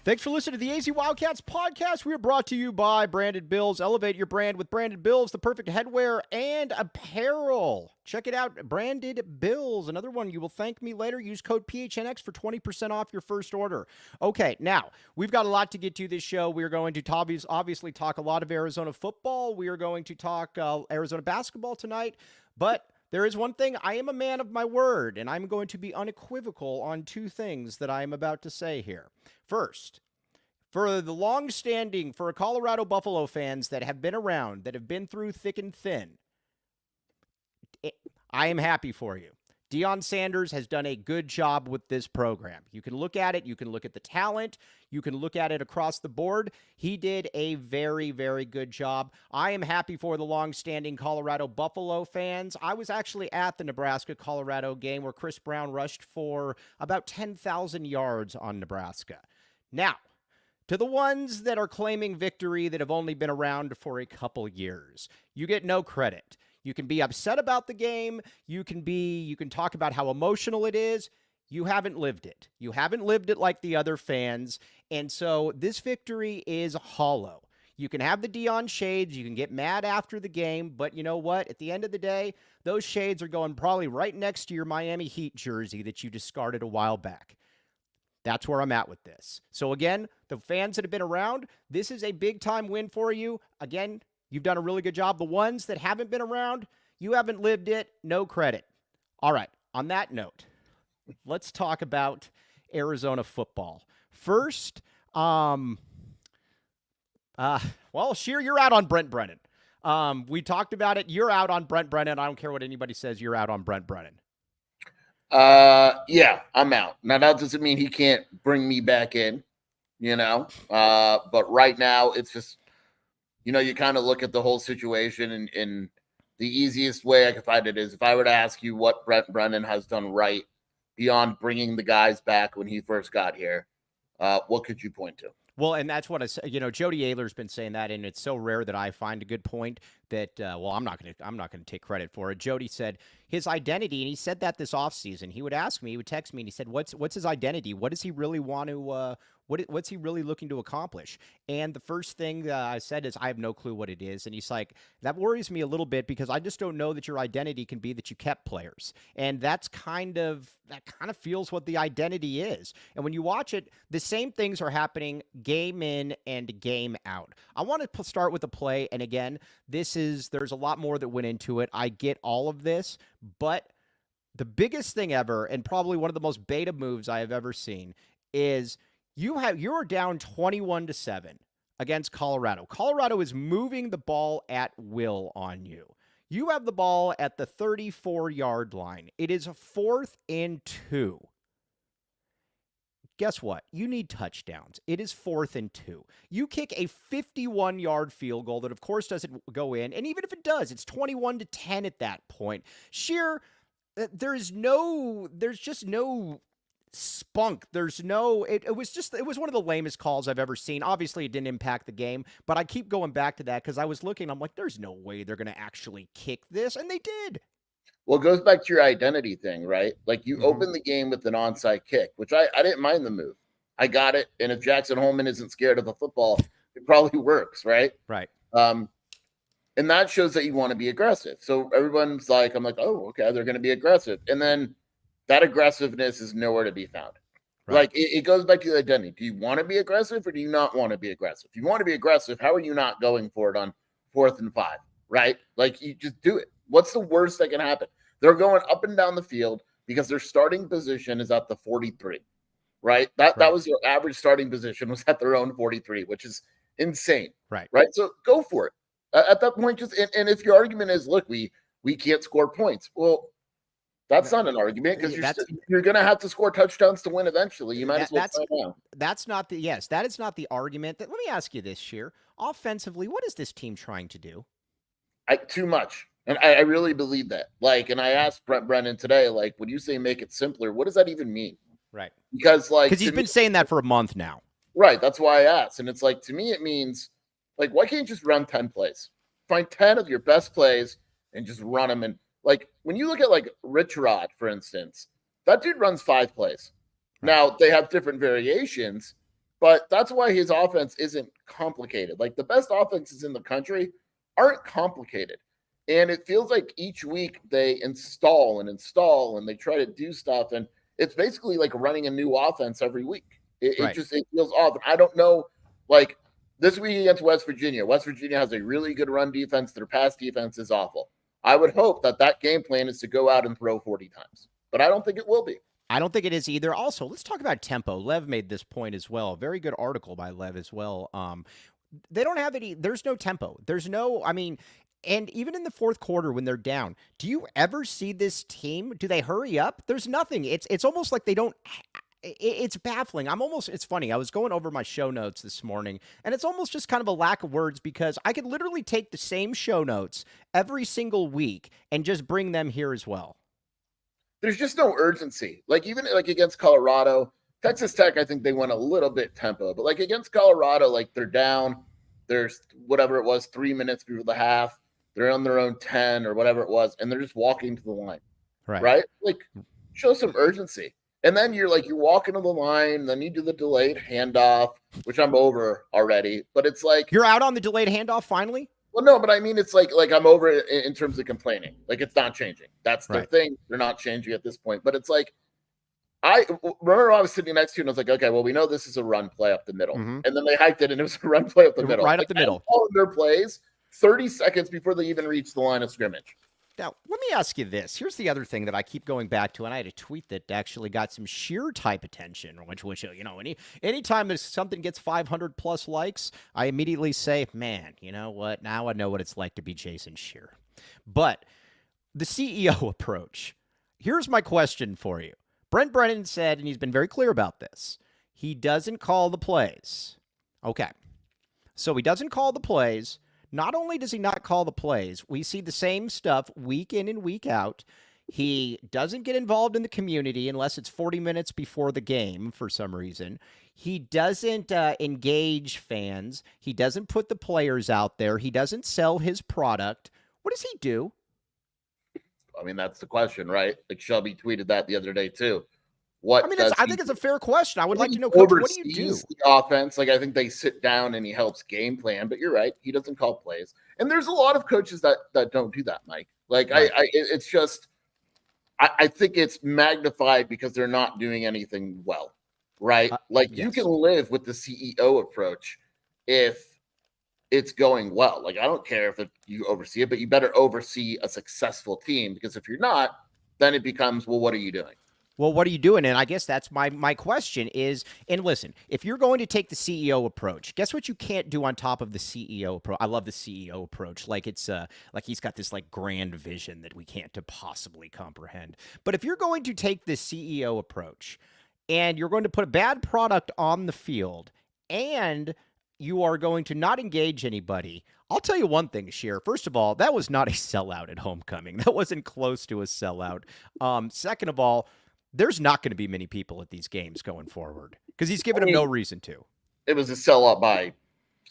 Thanks for listening to the AZ Wildcats podcast. We are brought to you by Branded Bills. Elevate your brand with Branded Bills, the perfect headwear and apparel. Check it out, Branded Bills. Another one, you will thank me later. Use code PHNX for 20% off your first order. Okay, now, we've got a lot to get to this show. We are going to obviously talk a lot of Arizona football. We are going to talk Arizona basketball tonight, but there is one thing. I am a man of my word, and I'm going to be unequivocal on two things that I am about to say here. First, for Colorado Buffalo fans that have been around, that have been through thick and thin, I am happy for you. Deion Sanders has done a good job with this program. You can look at it. You can look at the talent. You can look at it across the board. He did a very, very good job. I am happy for the long-standing Colorado Buffalo fans. I was actually at the Nebraska-Colorado game where Chris Brown rushed for about 10,000 yards on Nebraska. Now, to the ones that are claiming victory that have only been around for a couple years, you get no credit. You can be upset about the game. You can talk about how emotional it is. You haven't lived it. You haven't lived it like the other fans. And so this victory is hollow. You can have the Deion shades. You can get mad after the game. But you know what? At the end of the day, those shades are going probably right next to your Miami Heat jersey that you discarded a while back. That's where I'm at with this. So again, the fans that have been around, this is a big-time win for you. Again, you've done a really good job. The ones that haven't been around, you haven't lived it. No credit. All right. On that note, let's talk about Arizona football. First, Sheer, you're out on Brent Brennan. We talked about it. You're out on Brent Brennan. I don't care what anybody says. You're out on Brent Brennan. Yeah, I'm out. Now, that doesn't mean he can't bring me back in, but right now it's just, you kind of look at the whole situation and the easiest way I could find it is if I were to ask you what Brent Brennan has done right beyond bringing the guys back when he first got here, what could you point to? Well, and that's what I said. Jody Ayler's been saying that, and it's so rare that I find a good point that. I'm not going to take credit for it. Jody said his identity, and he said that this offseason. He would ask me, he would text me, and he said, "What's his identity? What does he really want to? What's he really looking to accomplish?" And the first thing I said is, "I have no clue what it is." And he's like, "That worries me a little bit because I just don't know that your identity can be that you kept players." And that kind of feels what the identity is. And when you watch it, the same things are happening game in and game out. I want to start with the play. And again, there's a lot more that went into it. I get all of this, but the biggest thing ever, and probably one of the most beta moves I have ever seen, is you're down 21-7 against Colorado. Colorado is moving the ball at will on you. You have the ball at the 34-yard line. It is 4th and 2. Guess what? You need touchdowns. It is 4th and 2. You kick a 51-yard field goal that, of course, doesn't go in. And even if it does, it's 21-10 at that point. Sheer, there's just no spunk. There's no, it was one of the lamest calls I've ever seen. Obviously, it didn't impact the game, but I keep going back to that because I was looking, I'm like, there's no way they're going to actually kick this. And they did. Well, it goes back to your identity thing, right? Like you open the game with an onside kick, which I didn't mind the move. I got it. And if Jackson Holman isn't scared of the football, it probably works, right? Right. And that shows that you want to be aggressive. So everyone's like, I'm like, oh, okay, they're going to be aggressive. And then that aggressiveness is nowhere to be found. Right. Like it goes back to the identity. Do you want to be aggressive or do you not want to be aggressive? If you want to be aggressive, how are you not going for it on 4th and 5, right? Like you just do it. What's the worst that can happen? They're going up and down the field because their starting position is at the 43, right? That was their average starting position was at their own 43, which is insane. Right. So go for it. At that point, just and if your argument is, look, we can't score points, well, that's not an argument because you're going to have to score touchdowns to win eventually. You might as well sign on. That is not the argument. Let me ask you this, Sheer. Offensively, what is this team trying to do? Too much. And I really believe that. Like, and I asked Brent Brennan today, like, when you say make it simpler, what does that even mean? Right. Because he's been saying that for a month now. Right. That's why I asked. And it's like, to me, it means, like, why can't you just run 10 plays? Find 10 of your best plays and just run them. And, like, when you look at, like, Rich Rod, for instance, that dude runs 5 plays. Right. Now, they have different variations, but that's why his offense isn't complicated. Like, the best offenses in the country aren't complicated. And it feels like each week they install and they try to do stuff. And it's basically like running a new offense every week. It feels off. I don't know, like this week against West Virginia has a really good run defense. Their pass defense is awful. I would hope that game plan is to go out and throw 40 times, but I don't think it will be. I don't think it is either. Also, let's talk about tempo. Lev made this point as well. Very good article by Lev as well. They don't have any, there's no tempo. There's no, and even in the fourth quarter when they're down, do you ever see this team? Do they hurry up? There's nothing. It's almost like they don't. It's baffling. It's funny. I was going over my show notes this morning, and it's almost just kind of a lack of words because I could literally take the same show notes every single week and just bring them here as well. There's just no urgency. Like even like against Colorado, Texas Tech, I think they went a little bit tempo, but like against Colorado, like they're down. There's whatever it was, 3 minutes before the half. They're on their own 10 or whatever it was, and they're just walking to the line. Right? Like, show some urgency. And then you're walking to the line, then you do the delayed handoff, which I'm over already. But it's like you're out on the delayed handoff finally? Well, no, but I mean, it's like I'm over it in terms of complaining. Like, it's not changing. That's their thing. They're not changing at this point. But it's like, I remember I was sitting next to you and I was like, okay, well, we know this is a run play up the middle. Mm-hmm. And then they hiked it and it was a run play up the middle. Right up the middle. All of their plays 30 seconds before they even reach the line of scrimmage. Now, let me ask you this. Here's the other thing that I keep going back to, and I had a tweet that actually got some sheer type attention, which anytime something gets 500 plus likes, I immediately say, man, you know what? Now I know what it's like to be Jason Sheer. But the CEO approach, here's my question for you. Brent Brennan said, and he's been very clear about this, he doesn't call the plays. Okay. So he doesn't call the plays. Not only does he not call the plays, we see the same stuff week in and week out. He doesn't get involved in the community unless it's 40 minutes before the game for some reason. He doesn't engage fans. He doesn't put the players out there. He doesn't sell his product. What does he do? I mean, that's the question, right? Like Shelby tweeted that the other day too. I think it's a fair question. I would like to know, Coach, what do you do? The offense, like I think they sit down and he helps game plan, but you're right, he doesn't call plays. And there's a lot of coaches that don't do that, Mike. Like right. It's just, I think it's magnified because they're not doing anything well, right? Yes. You can live with the CEO approach if it's going well. Like I don't care if you oversee it, but you better oversee a successful team because if you're not, then it becomes, well, what are you doing? Well, what are you doing? And I guess that's my question is, and listen, if you're going to take the CEO approach, guess what you can't do on top of the CEO approach? I love the CEO approach. Like it's like he's got this like grand vision that we can't possibly comprehend. But if you're going to take the CEO approach and you're going to put a bad product on the field and you are going to not engage anybody, I'll tell you one thing, Sheer. First of all, that was not a sellout at homecoming. That wasn't close to a sellout. Second of all, there's not going to be many people at these games going forward because he's given them no reason to. It was a sellout by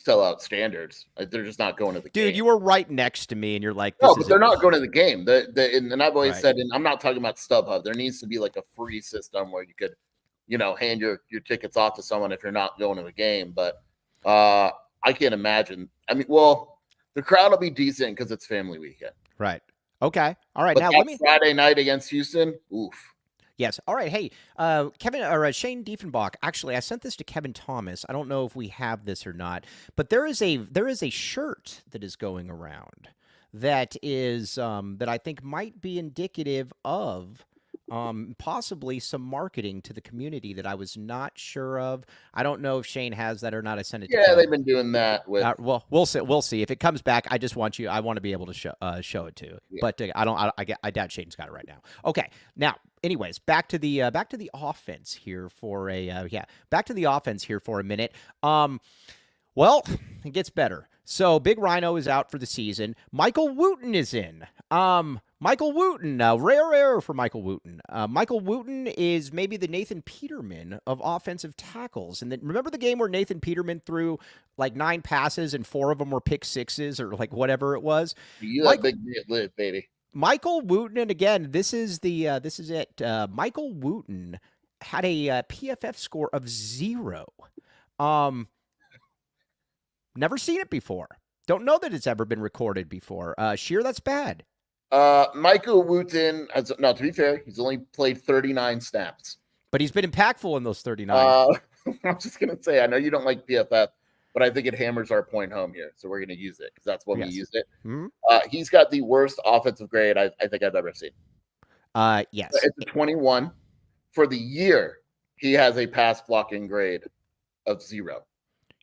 sellout standards. They're just not going to the game. Dude, you were right next to me, and you're like, no, but they're not going to the game. And I've always said, and I'm not talking about StubHub. There needs to be like a free system where you could, hand your tickets off to someone if you're not going to a game. But I can't imagine. I mean, well, the crowd will be decent because it's family weekend. Right. Okay. All right. But now Friday night against Houston, oof. Yes. All right. Hey, Shane Diefenbach. Actually, I sent this to Kevin Thomas. I don't know if we have this or not, but there is a shirt that is going around that is that I think might be indicative of possibly some marketing to the community that I was not sure of. I don't know if Shane has that or not. I sent it to Yeah, Ken. they've been doing that with. Well, we'll see. We'll see if it comes back. I just want you. I want to be able to show it to you. Yeah. But I don't. I doubt Shane's got it right now. Okay. Now, anyways, back to the offense here for a back to the offense here for a minute. Well, it gets better. So Big Rhino is out for the season. Michael Wooten is in. Michael Wooten, rare error for Michael Wooten. Michael Wooten is maybe the Nathan Peterman of offensive tackles. And then remember the game where Nathan Peterman threw like 9 passes and 4 of them were pick sixes or like whatever it was? You let big live, baby. Michael Wooten, and again, this is it. Michael Wooten had a PFF score of 0. Never seen it before. Don't know that it's ever been recorded before. Sheer, that's bad. Michael Wooten has, no, to be fair, he's only played 39 snaps. But he's been impactful in those 39. I'm just going to say, I know you don't like PFF, but I think it hammers our point home here. So we're going to use it because that's when we used it. Mm-hmm. He's got the worst offensive grade I think I've ever seen. Yes. It's a 21. For the year, he has a pass blocking grade of 0.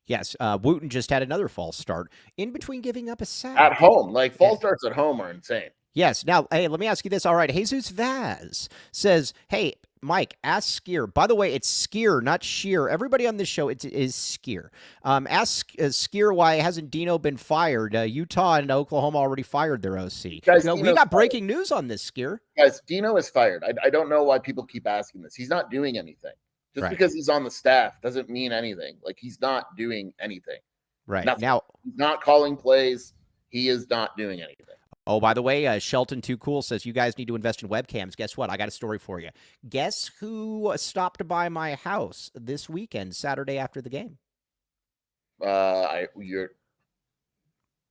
Yes, Wooten just had another false start in between giving up a sack. At home. Like, false starts at home are insane. Yes. Now, hey, let me ask you this. All right, Jesus Vaz says, hey, Mike, ask Skier. By the way, it's Skier, not Sheer. Everybody on this show is Skier. Ask Skier why hasn't Dino been fired? Utah and Oklahoma already fired their OC. Guys, we got breaking news on this, Skier. Guys, Dino is fired. I don't know why people keep asking this. He's not doing anything. Just because he's on the staff doesn't mean anything. Like, he's not doing anything. Right. Nothing. Now, he's not calling plays. He is not doing anything. Oh, by the way, Shelton Too Cool says you guys need to invest in webcams. Guess what? I got a story for you. Guess who stopped by my house this weekend, Saturday after the game? You're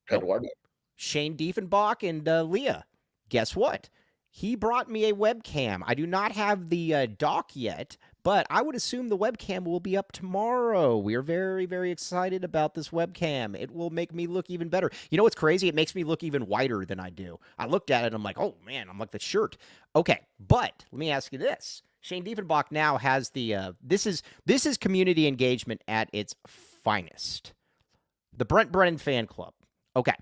Eduardo. Shane Diefenbach and Leah. Guess what? He brought me a webcam. I do not have the dock yet, but I would assume the webcam will be up tomorrow. We are very, very excited about this webcam. It will make me look even better. You know what's crazy? It makes me look even whiter than I do. I looked at it and I'm like, oh, man, I'm like the shirt. Okay, but let me ask you this. Shane Diefenbach now has the this is community engagement at its finest. The Brent Brennan fan club. Okay.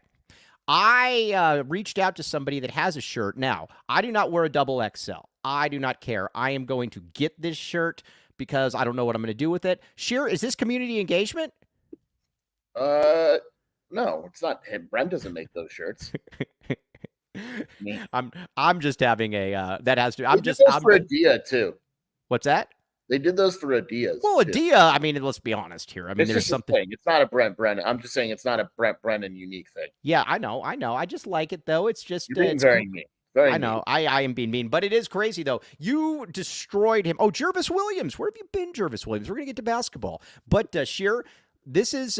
I reached out to somebody that has a shirt. Now, I do not wear a double XL. I do not care. I am going to get this shirt because I don't know what I'm going to do with it. Sheer, is this community engagement? No, it's not. Brent doesn't make those shirts. I'm just having a that has to. I'm for Adia too. What's that? They did those for Adias. Well, Adia, I mean, let's be honest here. I mean, there's something. It's not a Brent Brennan. I'm just saying it's not a Brent Brennan unique thing. Yeah, I know. I just like it though. It's just You're being very mean. I know. I am being mean, but it is crazy though. You destroyed him. Oh, Jervis Williams. Where have you been, Jervis Williams? We're gonna get to basketball. But Sheer, this is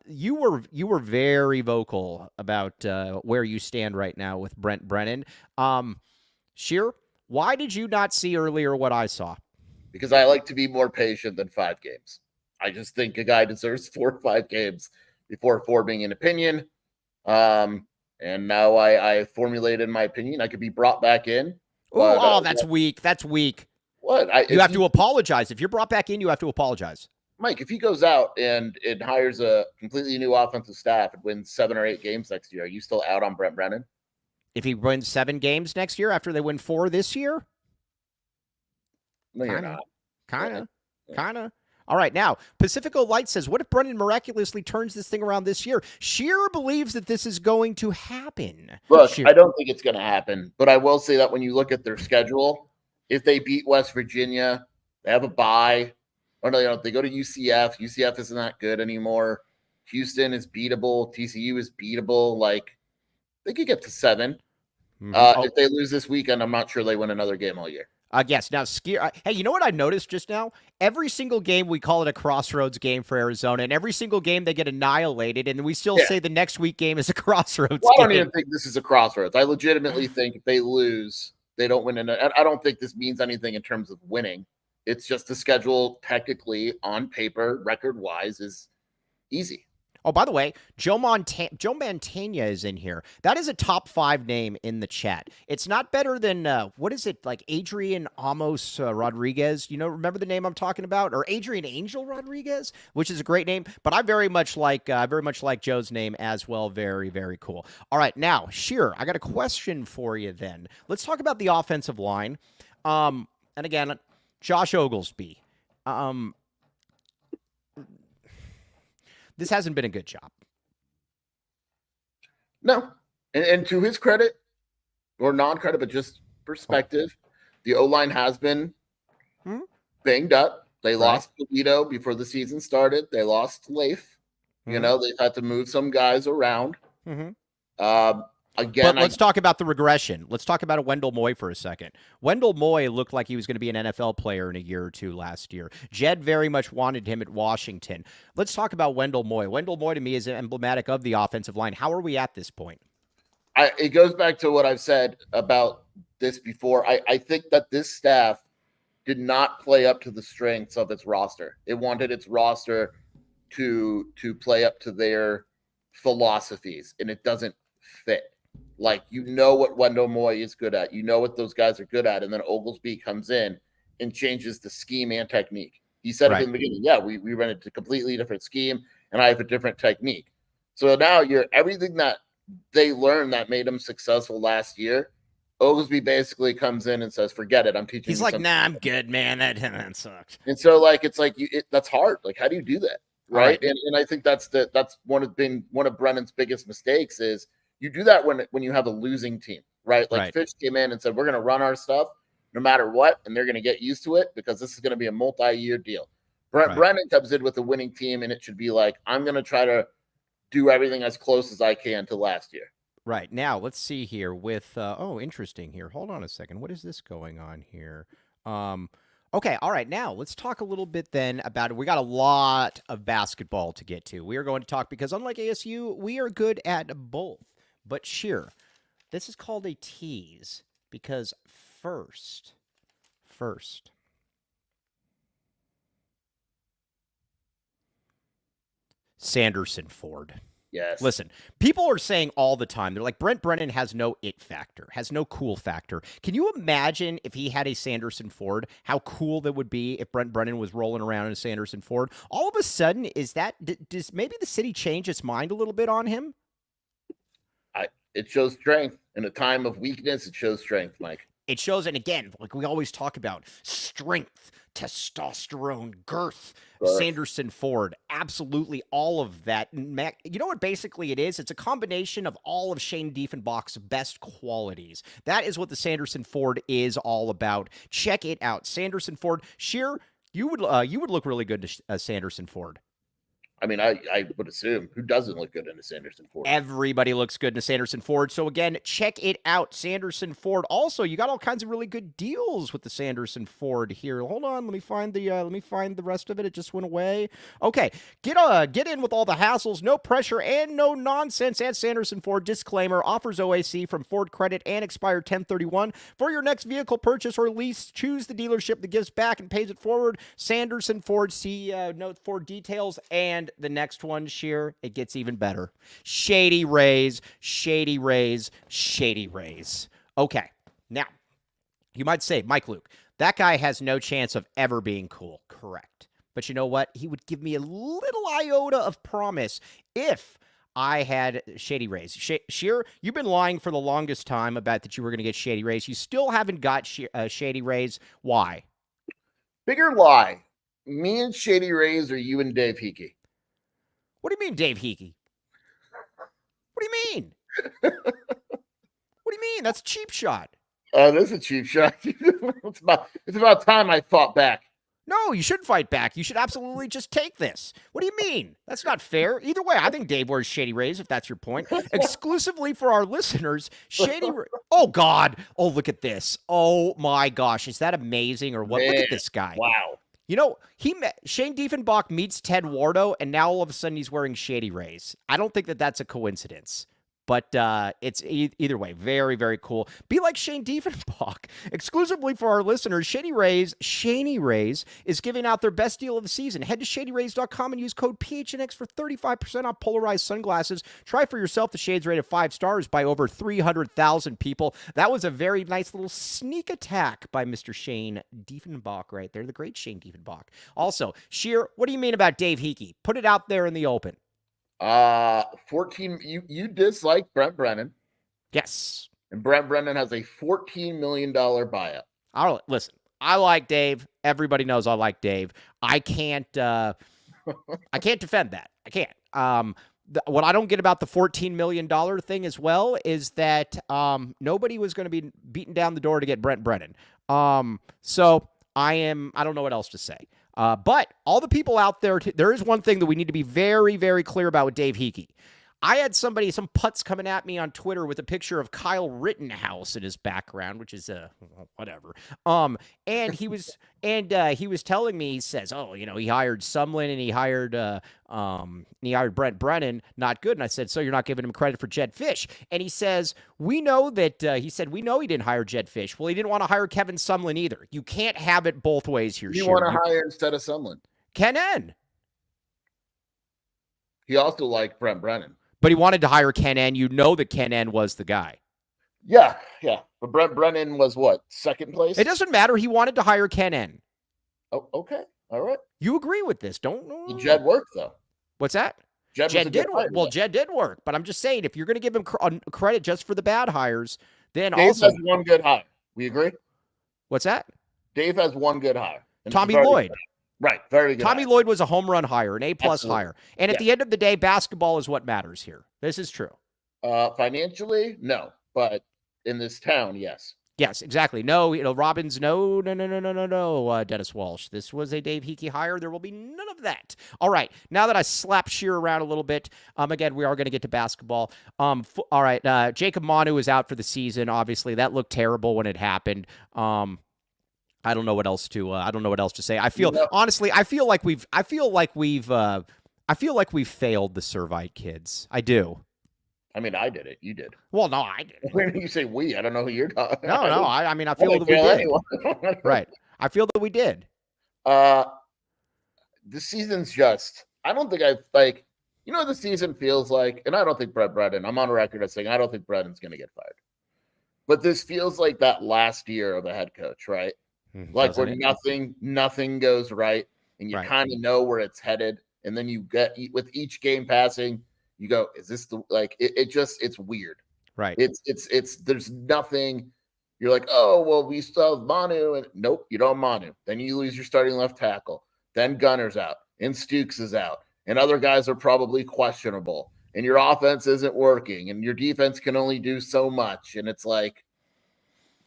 you were very vocal about where you stand right now with Brent Brennan. Sheer, why did you not see earlier what I saw? Because I like to be more patient than 5 games. I just think a guy deserves 4 or 5 games before forming an opinion. And now I formulated my opinion. I could be brought back in. But, that's weak. That's weak. What? You have to apologize. If you're brought back in, you have to apologize. Mike, if he goes out and it hires a completely new offensive staff and wins 7 or 8 games next year, are you still out on Brent Brennan? If he wins 7 games next year after they win 4 this year? No, you're not. Kind of. All right, now, Pacifico Light says, what if Brennan miraculously turns this thing around this year? Shearer believes that this is going to happen. Look, I don't think it's going to happen, but I will say that when you look at their schedule, if they beat West Virginia, they have a bye. Or no, they go to UCF. UCF isn't that good anymore. Houston is beatable. TCU is beatable. Like, they could get to 7. If they lose this weekend, I'm not sure they win another game all year. Yes. Now, hey, you know what I noticed just now? Every single game we call it a crossroads game for Arizona, and every single game they get annihilated, and we still say the next week game is a crossroads game. I don't game. even think this is a crossroads. I legitimately think if they lose, they don't win. I don't think this means anything in terms of winning. It's just the schedule technically on paper, record-wise, is easy. Oh, by the way, Joe Mantegna is in here. That is a top 5 name in the chat. It's not better than, what is it, like Adrian Amos Rodriguez? Remember the name I'm talking about? Or Adrian Angel Rodriguez, which is a great name. But I very much like Joe's name as well. Very, very cool. All right, now, Shearer, I got a question for you then. Let's talk about the offensive line. And again, Josh Oglesby. This hasn't been a good job. No. And to his credit, or non-credit, but just perspective, the O-line has been banged up. They lost Fifita before the season started. They lost Leif. They've had to move some guys around. Again, but let's talk about the regression. Let's talk about Wendell Moy for a second. Wendell Moy looked like he was going to be an NFL player in a year or two last year. Jed very much wanted him at Washington. Let's talk about Wendell Moy. Wendell Moy, to me, is emblematic of the offensive line. How are we at this point? It goes back to what I've said about this before. I think that this staff did not play up to the strengths of its roster. It wanted its roster to play up to their philosophies, and it doesn't fit. Like, what Wendell Moy is good at. What those guys are good at. And then Oglesby comes in and changes the scheme and technique. He said it in the beginning, we ran into a completely different scheme, and I have a different technique. So now everything that they learned that made them successful last year, Oglesby basically comes in and says, forget it. I'm teaching you. He's like, nah, I'm good, man. That sucked. And so, that's hard. Like, how do you do that? Right. And I think that's one of Brennan's biggest mistakes is you do that when you have a losing team, right? Fish came in and said, we're going to run our stuff no matter what, and they're going to get used to it because this is going to be a multi-year deal. Brent Brennan comes in with a winning team, and it should be like, I'm going to try to do everything as close as I can to last year. Right. Now, let's see here with, interesting here. Hold on a second. What is this going on here? Okay, all right. Now, let's talk a little bit then about it. We got a lot of basketball to get to. We are going to talk because unlike ASU, we are good at both. But Shearer, this is called a tease because first, Sanderson Ford. Yes. Listen, people are saying all the time, they're like, Brent Brennan has no it factor, has no cool factor. Can you imagine if he had a Sanderson Ford, how cool that would be if Brent Brennan was rolling around in a Sanderson Ford? All of a sudden, does maybe the city change its mind a little bit on him? It shows strength. In a time of weakness, it shows strength, Mike. It shows, and again, like we always talk about, strength, testosterone, girth. Sanderson Ford, absolutely all of that. You know what basically it is? It's a combination of all of Shane Diefenbach's best qualities. That is what the Sanderson Ford is all about. Check it out. Sanderson Ford. Shearer, you would look really good to Sanderson Ford. I mean, I would assume. Who doesn't look good in a Sanderson Ford? Everybody looks good in a Sanderson Ford. So again, check it out, Sanderson Ford. Also, you got all kinds of really good deals with the Sanderson Ford here. Hold on, let me find the rest of it. It just went away. Okay, get in with all the hassles, no pressure, and no nonsense at Sanderson Ford. Disclaimer: offers OAC from Ford Credit and expire 10/31. For your next vehicle purchase or lease, choose the dealership that gives back and pays it forward. Sanderson Ford. See note for details. And the next one, Shearer, it gets even better. Shady Rays. Okay, now, you might say, Mike Luke, that guy has no chance of ever being cool. Correct. But you know what? He would give me a little iota of promise if I had Shady Rays. Shearer, you've been lying for the longest time about that you were going to get Shady Rays. You still haven't got Shady Rays. Why? Bigger lie. Me and Shady Rays, or you and Dave Hickey? What do you mean, Dave Hickey? What do you mean? What do you mean? That's a cheap shot. That's a cheap shot. It's about time I fought back. No, you shouldn't fight back. You should absolutely just take this. What do you mean? That's not fair. Either way, I think Dave wears Shady Rays, if that's your point. Exclusively for our listeners, Shady Rays. Oh, God. Oh, look at this. Oh, my gosh. Is that amazing or what? Man, look at this guy. Wow. You know, Shane Diefenbach meets Ted Wardo, and now all of a sudden he's wearing Shady Rays. I don't think that that's a coincidence. But it's either way, very, very cool. Be like Shane Diefenbach. Exclusively for our listeners, Shady Rays is giving out their best deal of the season. Head to shadyrays.com and use code PHNX for 35% off polarized sunglasses. Try for yourself. The shades rated 5 stars by over 300,000 people. That was a very nice little sneak attack by Mr. Shane Diefenbach right there, the great Shane Diefenbach. Also, Sheer, what do you mean about Dave Hickey? Put it out there in the open. 14. You dislike Brent Brennan. Yes. And Brent Brennan has a $14 million buyout. Listen, I like Dave. Everybody knows I like Dave. I can't defend that. I can't. What I don't get about the $14 million thing as well is that nobody was going to be beating down the door to get Brent Brennan. So I don't know what else to say. But all the people out there, there is one thing that we need to be very, very clear about with Dave Hickey. I had some putz coming at me on Twitter with a picture of Kyle Rittenhouse in his background, which is whatever. And he was telling me, he says, oh, he hired Sumlin and he hired Brent Brennan, not good. And I said, so you're not giving him credit for Jed Fish? And he says, we know he didn't hire Jed Fish. Well, he didn't want to hire Kevin Sumlin either. You can't have it both ways here. You want to hire instead of Sumlin? Ken N. He also liked Brent Brennan. But he wanted to hire Ken N. You know that Ken N was the guy. Yeah. But Brent Brennan was what? Second place? It doesn't matter. He wanted to hire Ken N. Oh, okay. All right. You agree with this, don't you? Jed worked, though. What's that? Jed did work. Well, Jed did work. But I'm just saying, if you're going to give him credit just for the bad hires, then Dave also... has one good hire. We agree? What's that? Dave has one good hire. Tommy Lloyd. Right. Very good. Tommy Lloyd was a home run hire, an A-plus hire. And at the end of the day, basketball is what matters here. This is true. Financially, no. But in this town, yes. Yes, exactly. No, Robbins, no, Dennis Walsh. This was a Dave Hickey hire. There will be none of that. All right. Now that I slapped Sheer around a little bit, again, we are going to get to basketball. All right. Jacob Manu is out for the season. Obviously, that looked terrible when it happened. I don't know what else to say. I feel honestly, I feel like we've failed the Servite kids. I do. I mean, I did it. You did. Well, no, I didn't. When you say we, I don't know who you're talking. No. I mean, I feel that we did. Right. I feel that we did. This season's just. I don't think what the season feels like, and I don't think Brent Brennan. I'm on record as saying I don't think Brennan's going to get fired. But this feels like that last year of a head coach, right? Like where nothing goes right, and you kind of know where it's headed, and then you get with each game passing, you go, "Is this the like?" It's weird, right? It's there's nothing. You're like, "Oh well, we still have Manu," and nope, you don't have Manu. Then you lose your starting left tackle. Then Gunner's out, and Stukes is out, and other guys are probably questionable, and your offense isn't working, and your defense can only do so much, and it's like,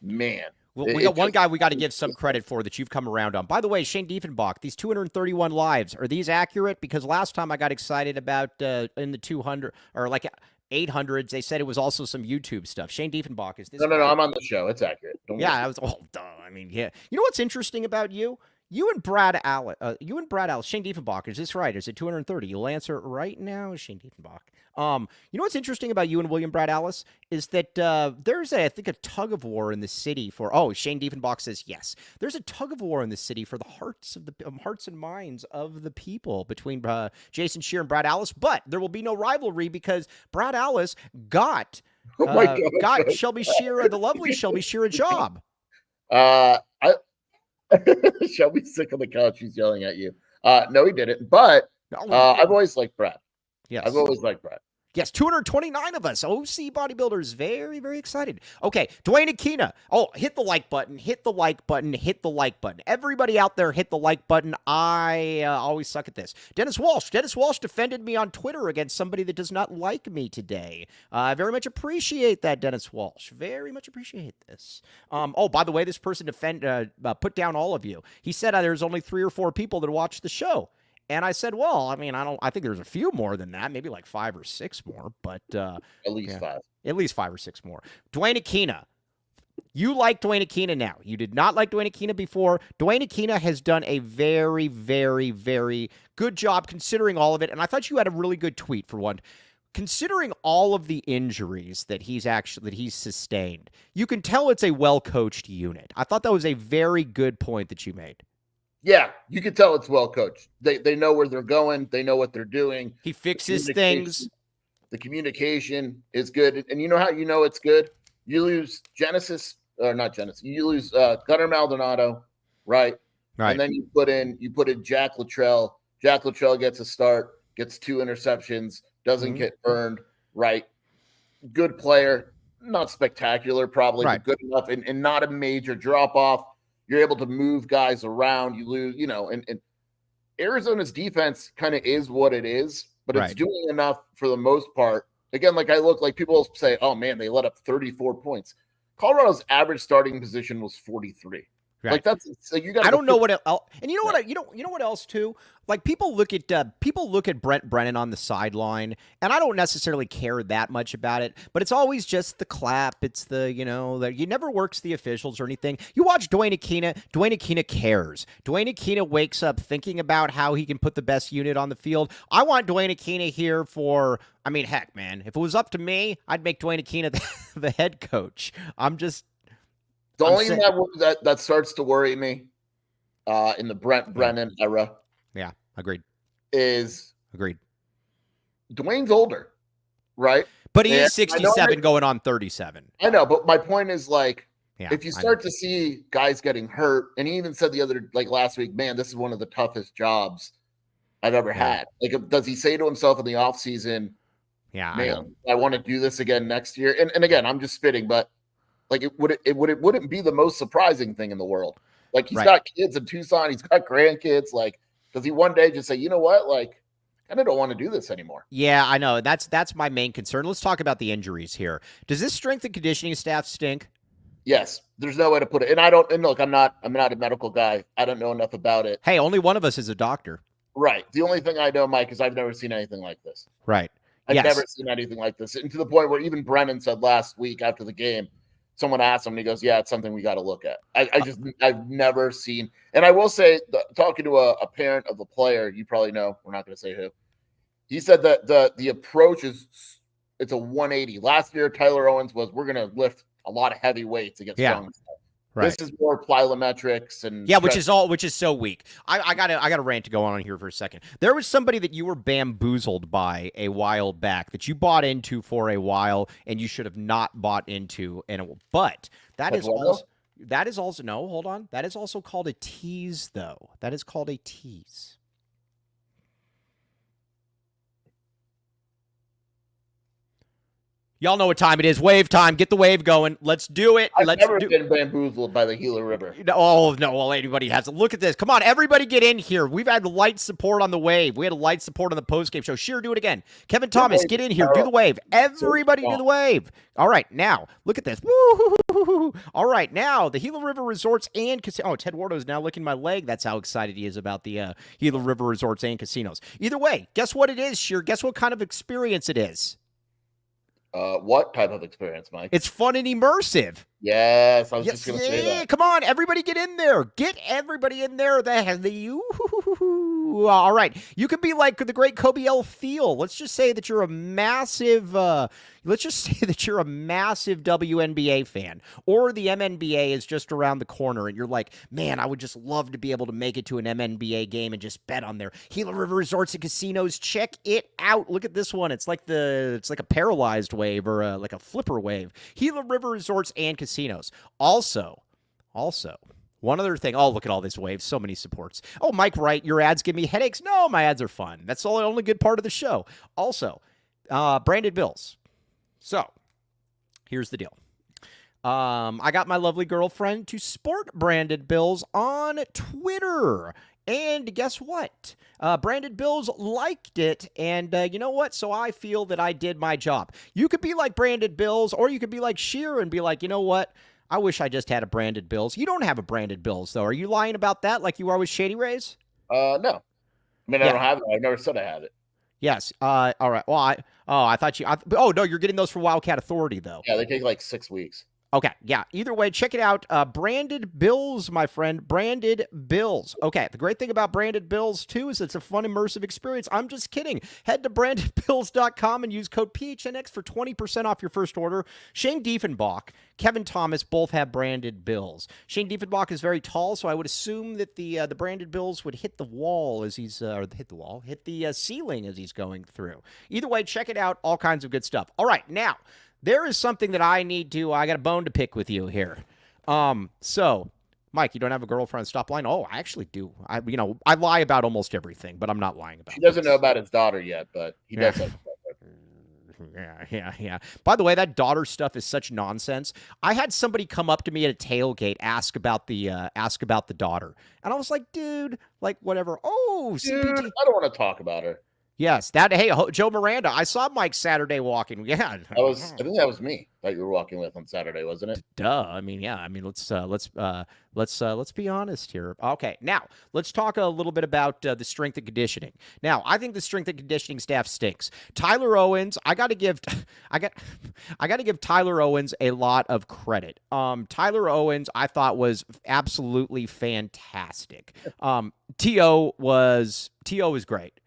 man. Well, we got one guy we got to give some credit for that you've come around on. By the way, Shane Diefenbach, these 231 lives, are these accurate? Because last time I got excited about in the 200 or like 800s, they said it was also some YouTube stuff. Shane Diefenbach, is this? No, I'm on the show. It's accurate. I was, duh. I mean, yeah. You know what's interesting about you? You and Brad Allen, Shane Diefenbach, is this right? Is it 230? You'll answer right now, Shane Diefenbach. You know what's interesting about you and William Brad Allis is that there's I think a tug of war in the city for. Oh, Shane Diefenbach says yes. There's a tug of war in the city for the hearts and minds of the people between Jason Shear and Brad Allis. But there will be no rivalry because Brad Allis got Shelby Shear, the lovely Shelby Shear, a job. Shelby's sick on the couch. She's yelling at you. No, he didn't. But I've always liked Brad. Yes. I've always liked Brad. Yes, 229 of us. OC bodybuilders, very, very excited. Okay, Duane Akina. Oh, hit the like button, hit the like button, hit the like button. Everybody out there, hit the like button. I always suck at this. Dennis Walsh defended me on Twitter against somebody that does not like me today. I very much appreciate that, Dennis Walsh. Very much appreciate this. Oh, by the way, this person put down all of you. He said there's only 3 or 4 people that watch the show. And I said, well, I mean, I think there's a few more than that, maybe like 5 or 6 more, but at least 5. At least 5 or 6 more. Duane Akina. You like Duane Akina now. You did not like Duane Akina before. Duane Akina has done a very, very, very good job considering all of it. And I thought you had a really good tweet for one. considering all of the injuries that he's sustained, you can tell it's a well-coached unit. I thought that was a very good point that you made. Yeah, you can tell it's well coached. They know where they're going. They know what they're doing. He fixes things. The communication is good. And you know how you know it's good? You lose Genesis, or not Genesis. You lose Gunnar Maldonado, right? Right. And then you put in Jack Luttrell. Jack Luttrell gets a start, gets 2 interceptions, doesn't get burned, right? Good player, not spectacular probably, but good enough and not a major drop-off. You're able to move guys around. You lose, and Arizona's defense kind of is what it is, but it's doing enough for the most part. Again, like people say, oh man, they let up 34 points. Colorado's average starting position was 43. Right. Like that's you got. I don't know what else, and you know what? You know what else too? Like people look at Brent Brennan on the sideline, and I don't necessarily care that much about it. But it's always just the clap. It's the he never works the officials or anything. You watch Duane Akina. Duane Akina cares. Duane Akina wakes up thinking about how he can put the best unit on the field. I want Duane Akina here for. I mean, heck, man, if it was up to me, I'd make Duane Akina the head coach. The only thing that starts to worry me in the Brent Brennan era. Yeah, agreed. Agreed. Duane's older, right? But he is 67 going on 37. I know, but my point is if you start to see guys getting hurt, and he even said last week, man, this is one of the toughest jobs I've ever had. Does he say to himself in the offseason, man, I want to do this again next year? And again, I'm just spitting, but it wouldn't be the most surprising thing in the world. He's got kids in Tucson, he's got grandkids. Does he one day just say, you know what, I kind of don't want to do this anymore? Yeah, I know. That's my main concern. Let's talk about the injuries here. Does this strength and conditioning staff stink? Yes, there's no way to put it. And look, I'm not a medical guy. I don't know enough about it. Hey, only one of us is a doctor. Right. The only thing I know, Mike, is I've never seen anything like this. Right. I've never seen anything like this. And to the point where even Brennan said last week after the game, someone asked him, and he goes, yeah, it's something we got to look at. I've never seen. And I will say, talking to a parent of the player, you probably know, we're not going to say who, he said that the approach it's a 180. Last year, Tyler Owens was, we're going to lift a lot of heavy weights to get strong. Right. This is more plyometrics and which is so weak. I got a rant to go on here for a second. There was somebody that you were bamboozled by a while back that you bought into for a while and you should have not bought into, but that is also no, hold on. That is also called a tease, though. That is called a tease. Y'all know what time it is. Wave time. Get the wave going. Let's do it. I've never been bamboozled by the Gila River. Oh, no. Well, anybody has. Look at this. Come on, everybody get in here. We've had light support on the wave. We had a light support on the postgame show. Sheer, do it again. Kevin Thomas, get in here. Do the wave. Everybody do the wave. All right, now, look at this. Woo-hoo-hoo-hoo-hoo. All right, now, the Gila River Resorts and Casinos. Oh, Ted Wardo's now licking my leg. That's how excited he is about the Gila River Resorts and Casinos. Either way, guess what it is, Sheer? Guess what kind of experience it is? What type of experience, Mike? It's fun and immersive. Yes, I was just going to say that. Come on, everybody get in there. Get everybody in there. All right. You can be like the great Kobe L. Thiel. Let's just say that you're a massive WNBA fan, or the MNBA is just around the corner and you're like, man, I would just love to be able to make it to an MNBA game and just bet on their Gila River Resorts and Casinos. Check it out. Look at this one. It's like a paralyzed wave or like a flipper wave. Gila River Resorts and Casinos. Also, one other thing. Oh, look at all these waves. So many supports. Oh, Mike Wright, your ads give me headaches. No, my ads are fun. That's the only good part of the show. Also, branded bills. So, here's the deal. I got my lovely girlfriend to sport branded bills on Twitter. And guess what? Branded Bills liked it, and you know what? So I feel that I did my job. You could be like Branded Bills, or you could be like Sheer and be like, you know what? I wish I just had a Branded Bills. You don't have a Branded Bills, though. Are you lying about that like you are with Shady Rays? No. I mean, I don't have it. I never said I had it. Yes. All right. Well, I thought you. Oh, no, you're getting those for Wildcat Authority, though. Yeah, they take like 6 weeks. Okay, yeah. Either way, check it out. Branded bills, my friend. Branded bills. Okay, the great thing about branded bills, too, is it's a fun, immersive experience. I'm just kidding. Head to brandedbills.com and use code PHNX for 20% off your first order. Shane Diefenbach, Kevin Thomas both have branded bills. Shane Diefenbach is very tall, so I would assume that the branded bills would hit the wall as he's, hit the ceiling as he's going through. Either way, check it out. All kinds of good stuff. All right, now, there is something that I got a bone to pick with you here. So, Mike, you don't have a girlfriend? Stop lying. Oh, I actually do. I lie about almost everything, but I'm not lying about it. He doesn't know about his daughter yet, but he does have. Yeah. By the way, that daughter stuff is such nonsense. I had somebody come up to me at a tailgate, ask about the daughter, and I was like, dude, like whatever. Oh, Dude, CPT. I don't want to talk about her. Yes, hey, Joe Miranda. I saw Mike Saturday walking. Yeah, I think that was me that you were walking with on Saturday, wasn't it? Duh. I mean, yeah. I mean, let's be honest here. Okay, now let's talk a little bit about the strength and conditioning. Now, I think the strength and conditioning staff stinks. Tyler Owens, I got to give Tyler Owens a lot of credit. Tyler Owens, I thought was absolutely fantastic. T.O. was great.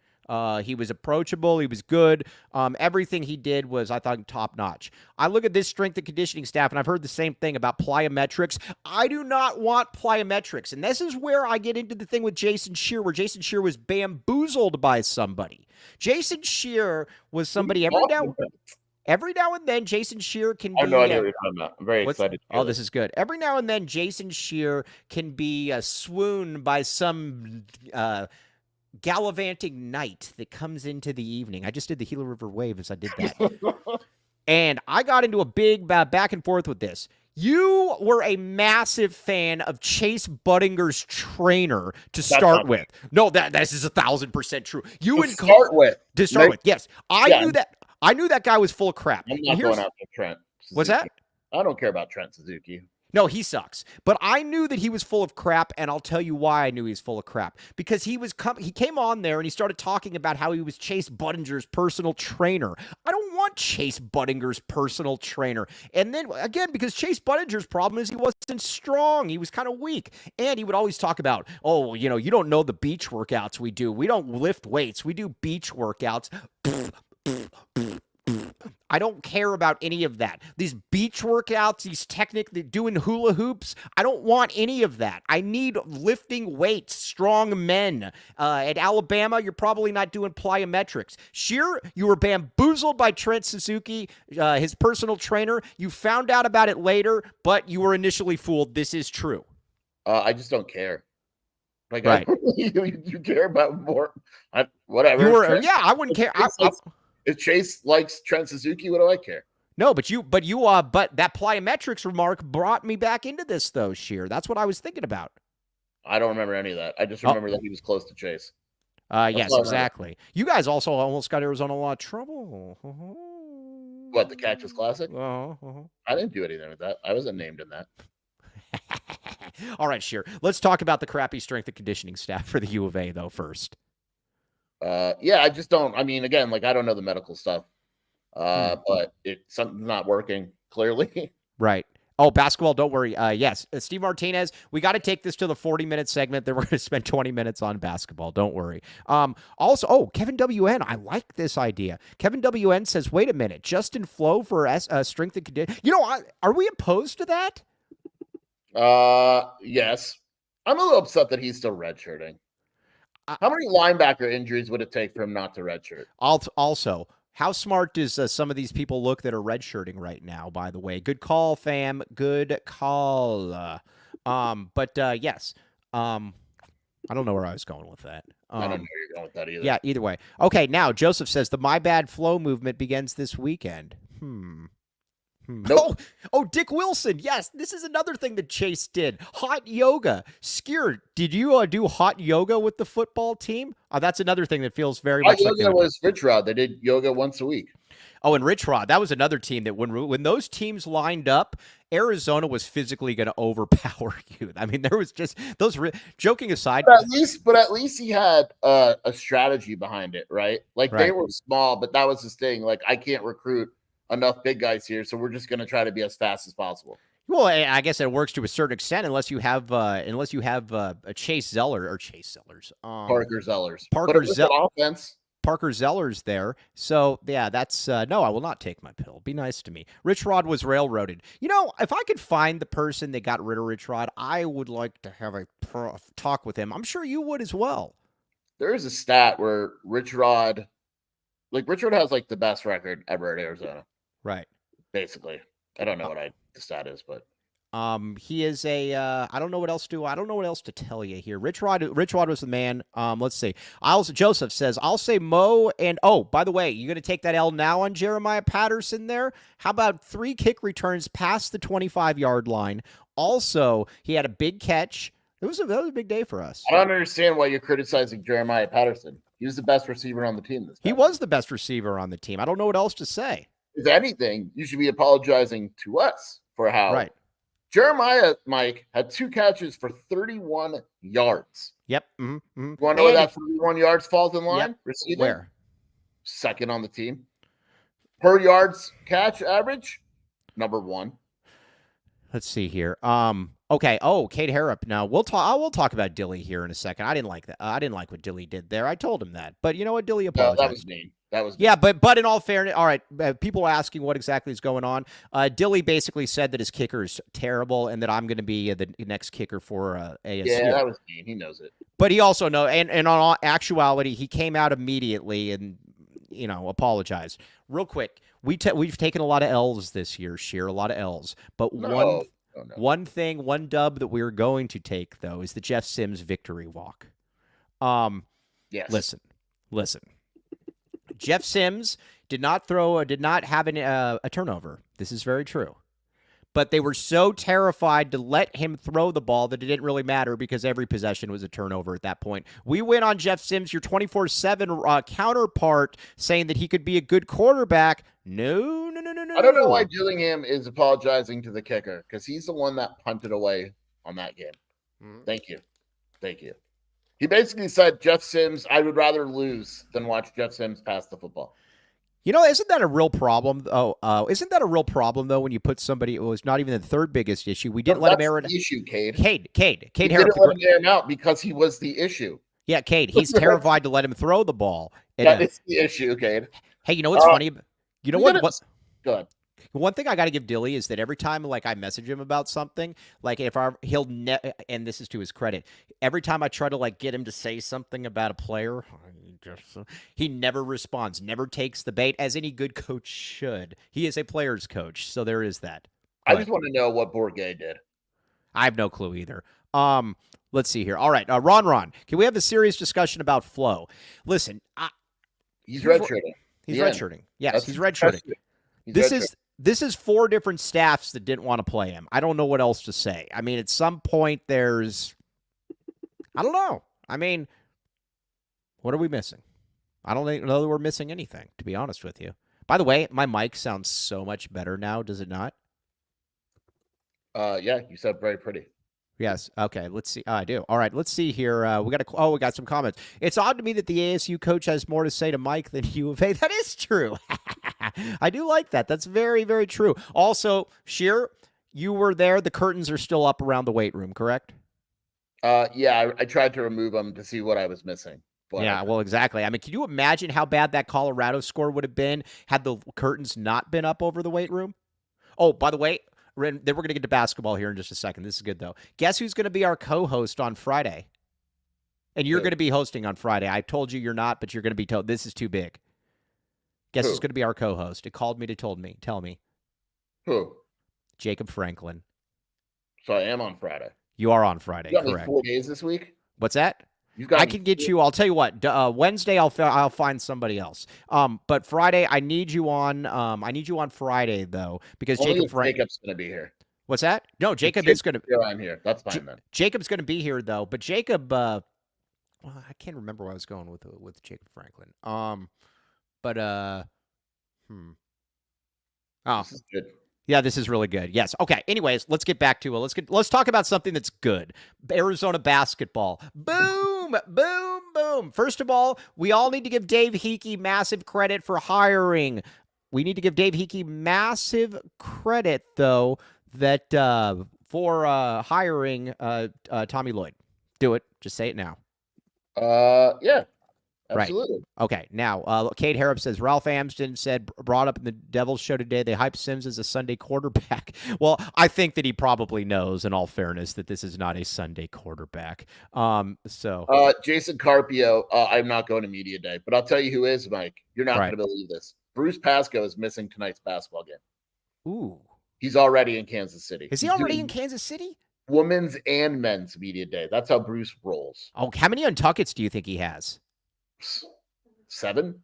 He was approachable. He was good. Everything he did was, I thought, top notch. I look at this strength and conditioning staff, and I've heard the same thing about plyometrics. I do not want plyometrics. And this is where I get into the thing with Jason Scheer, where Jason Scheer was bamboozled by somebody. Jason Scheer was somebody every now and then, Jason Scheer can be. I have no idea what you're talking about. I'm very excited. This is good. Every now and then, Jason Scheer can be swooned by some gallivanting knight that comes into the evening. I just did the Gila River Wave as I did that. And I got into a big back and forth with this. You were a massive fan of Chase Buddinger's trainer to start with. No, this is 1,000% true. To start with, yes. I knew that guy was full of crap. I'm not going after Trent Suzuki. What's that? I don't care about Trent Suzuki. No, he sucks. But I knew that he was full of crap, and I'll tell you why I knew he was full of crap. Because he came on there and he started talking about how he was Chase Buddinger's personal trainer. I don't want Chase Buddinger's personal trainer. And then, again, because Chase Buddinger's problem is he wasn't strong. He was kind of weak. And he would always talk about, oh, you don't know the beach workouts we do. We don't lift weights. We do beach workouts. I don't care about any of that. These beach workouts, these doing hula hoops, I don't want any of that. I need lifting weights, strong men. At Alabama, you're probably not doing plyometrics. Scheer, you were bamboozled by Trent Suzuki, his personal trainer. You found out about it later, but you were initially fooled. This is true. I just don't care. Like, right. You care about more. Whatever. I wouldn't care. If Chase likes Trent Suzuki, what do I care? No, but that plyometrics remark brought me back into this, though, Scheer. That's what I was thinking about. I don't remember any of that. I just remember that he was close to Chase. Yes, exactly. You guys also almost got Arizona a lot of trouble. What, the Cactus Classic? Uh-huh. I didn't do anything with that. I wasn't named in that. All right, Scheer. Let's talk about the crappy strength and conditioning staff for the U of A, though, first. I just don't. I mean, again, like I don't know the medical stuff, but something's not working clearly. Right. Oh, basketball. Don't worry. Yes, Steve Martinez. We got to take this to the 40-minute segment. Then we're going to spend 20 minutes on basketball. Don't worry. Also, Kevin WN. I like this idea. Kevin WN says, "Wait a minute, Justin Flo for strength and conditioning." Are we opposed to that? Yes. I'm a little upset that he's still redshirting. How many linebacker injuries would it take for him not to redshirt? Also, how smart does some of these people look that are redshirting right now, by the way? Good call, fam. Good call. Yes. I don't know where I was going with that. I don't know where you're going with that either. Yeah, either way. Okay, now Joseph says the My Bad Flow movement begins this weekend. Nope. Oh, Dick Wilson. Yes, this is another thing that Chase did. Hot yoga. Skier, did you do hot yoga with the football team? That's another thing that feels very much like yoga was Rich Rod. They did yoga once a week. Oh, and Rich Rod, that was another team that when those teams lined up, Arizona was physically going to overpower you. I mean, there was just those. Joking aside, but at least he had a strategy behind it, right? Like They were small, but that was his thing. Like I can't recruit enough big guys here, so we're just going to try to be as fast as possible. Well, I guess it works to a certain extent, unless you have a Chase Zellers, Parker Zellers. But Parker it was an offense. Parker Zellers there. So, yeah, that's no, I will not take my pill. Be nice to me. Rich Rod was railroaded. You know, if I could find the person that got rid of Rich Rod, I would like to have a talk with him. I'm sure you would as well. There is a stat where Rich Rod has like the best record ever at Arizona. Right. Basically. I don't know what the stat is, but he is a I don't know what else to tell you here. Rich Rod was the man. Let's see. Joseph says, I'll say Mo, and oh, by the way, you gonna take that L now on Jeremiah Patterson there? How about 3 kick returns past the 25-yard line? Also, he had a big catch. That was a big day for us. I don't understand why you're criticizing Jeremiah Patterson. He was the best receiver on the team He was the best receiver on the team. I don't know what else to say. If anything, you should be apologizing to us for how right. Jeremiah, Mike, had 2 catches for 31 yards. Yep. Mm-hmm. You want to know where that 31 yards falls in line? Yep. Receiving? Where? Second on the team. Per yards catch average, number 1. Let's see here. Okay. Oh, Cade Harrop. Now we'll talk about Dilly here in a second. I didn't like that. I didn't like what Dilly did there. I told him that. But you know what? Dilly apologized. No, that was mean. Yeah, but in all fairness, all right. People are asking what exactly is going on. Dilly basically said that his kicker is terrible and that I'm going to be the next kicker for ASU. Yeah, that was mean. He knows it. But he also knows, and on actuality, he came out immediately and apologized real quick. We've taken a lot of L's this year, Sheer, a lot of L's. But one dub that we're going to take though is the Jeff Sims victory walk. Yes. Listen. Jeff Sims did not have a turnover. This is very true. But they were so terrified to let him throw the ball that it didn't really matter because every possession was a turnover at that point. We went on Jeff Sims, your 24/7 counterpart, saying that he could be a good quarterback. No. I don't know why Gillingham is apologizing to the kicker because he's the one that punted away on that game. Mm-hmm. Thank you. He basically said, Jeff Sims, I would rather lose than watch Jeff Sims pass the football. Isn't that a real problem? Isn't that a real problem, though, when you put somebody who was not even the third biggest issue? We didn't let him air it. Issue, Cade. Cade Harrop. Didn't let him air him out because he was the issue. Yeah, Cade. He's terrified to let him throw the ball. That is the issue, Cade. Hey, you know what's funny? You know what? Go ahead. One thing I got to give Dilly is that every time I message him about something, and this is to his credit, every time I try to get him to say something about a player, he never responds, never takes the bait, as any good coach should. He is a player's coach, so there is that. I just want to know what Bourget did. I have no clue either. Let's see here. All right, Ron, can we have a serious discussion about Flo? Listen, he's redshirting. He's redshirting. Yes, he's redshirting. This is 4 different staffs that didn't want to play him. I don't know what else to say. I mean, at some point I don't know. I mean, what are we missing? I don't know that we're missing anything, to be honest with you. By the way, my mic sounds so much better now, does it not? Yeah, you sound very pretty. Yes. Okay. Let's see. I do. All right. Let's see here. We got some comments. It's odd to me that the ASU coach has more to say to Mike than U of A. That is true. I do like that. That's very, very true. Also, Sheer, you were there. The curtains are still up around the weight room, correct? Yeah. I tried to remove them to see what I was missing. Yeah, well, exactly. I mean, can you imagine how bad that Colorado score would have been had the curtains not been up over the weight room? Oh, by the way, then we're going to get to basketball here in just a second. This is good, though. Guess who's going to be our co-host on Friday? And you're going to be hosting on Friday. I told you you're not, but you're going to be told. This is too big. Guess who's going to be our co-host? It called me to tell me. Who? Jacob Franklin. So I am on Friday. You are on Friday, you got correct. Me 4 days this week? What's that? I can get you. I'll tell you what. Wednesday, I'll find somebody else. But Friday, I need you on. I need you on Friday though, because Jacob's going to be here. What's that? No, Jacob is going to. Yeah, I'm here. That's fine then. Jacob's going to be here though, but Jacob. Well, I can't remember where I was going with Jacob Franklin. Oh. This is good. Yeah, this is really good. Yes. Okay. Anyways, let's get back to it. Let's talk about something that's good. Arizona basketball. Boom, boom, boom. First of all, we all need to give Dave Hickey massive credit for hiring. We need to give Dave Hickey massive credit, though, that for hiring Tommy Lloyd. Do it. Just say it now. Yeah. Absolutely. Right. Okay. Now, Kate Harrop says Ralph Amsden brought up in the Devils show today they hype Sims as a Sunday quarterback. Well, I think that he probably knows, in all fairness, that this is not a Sunday quarterback. Jason Carpio, I'm not going to media day, but I'll tell you who is, Mike. You're not going to believe this. Bruce Pascoe is missing tonight's basketball game. Ooh. He's already in Kansas City. Is he already in Kansas City? Women's and men's media day. That's how Bruce rolls. Oh, how many Untuckets do you think he has? 7.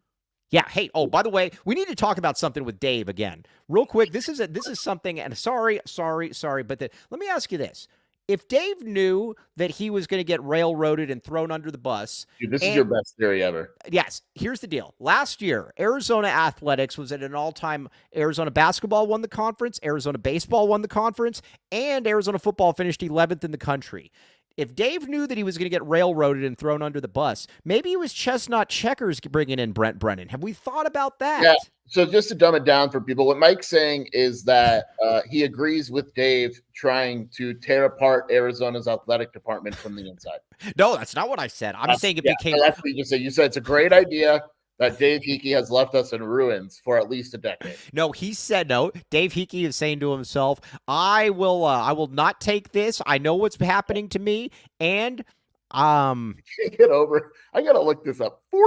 Yeah. Hey. Oh, by the way, we need to talk about something with Dave again, real quick. This is something. And sorry. But let me ask you this: if Dave knew that he was going to get railroaded and thrown under the bus, dude, this is your best theory ever. Yes. Here's the deal: last year, Arizona Athletics was at an all-time. Arizona basketball won the conference. Arizona baseball won the conference, and Arizona football finished 11th in the country. If Dave knew that he was going to get railroaded and thrown under the bus, maybe it was Chestnut Checkers bringing in Brent Brennan. Have we thought about that? Yeah. So just to dumb it down for people, what Mike's saying is that he agrees with Dave trying to tear apart Arizona's athletic department from the inside. No, that's not what I said. I'm saying it became. That's what you said. You said it's a great idea that Dave Hickey has left us in ruins for at least a decade. No, he said no. Dave Hickey is saying to himself, I will not take this. I know what's happening to me. And get over. I got to look this up. $14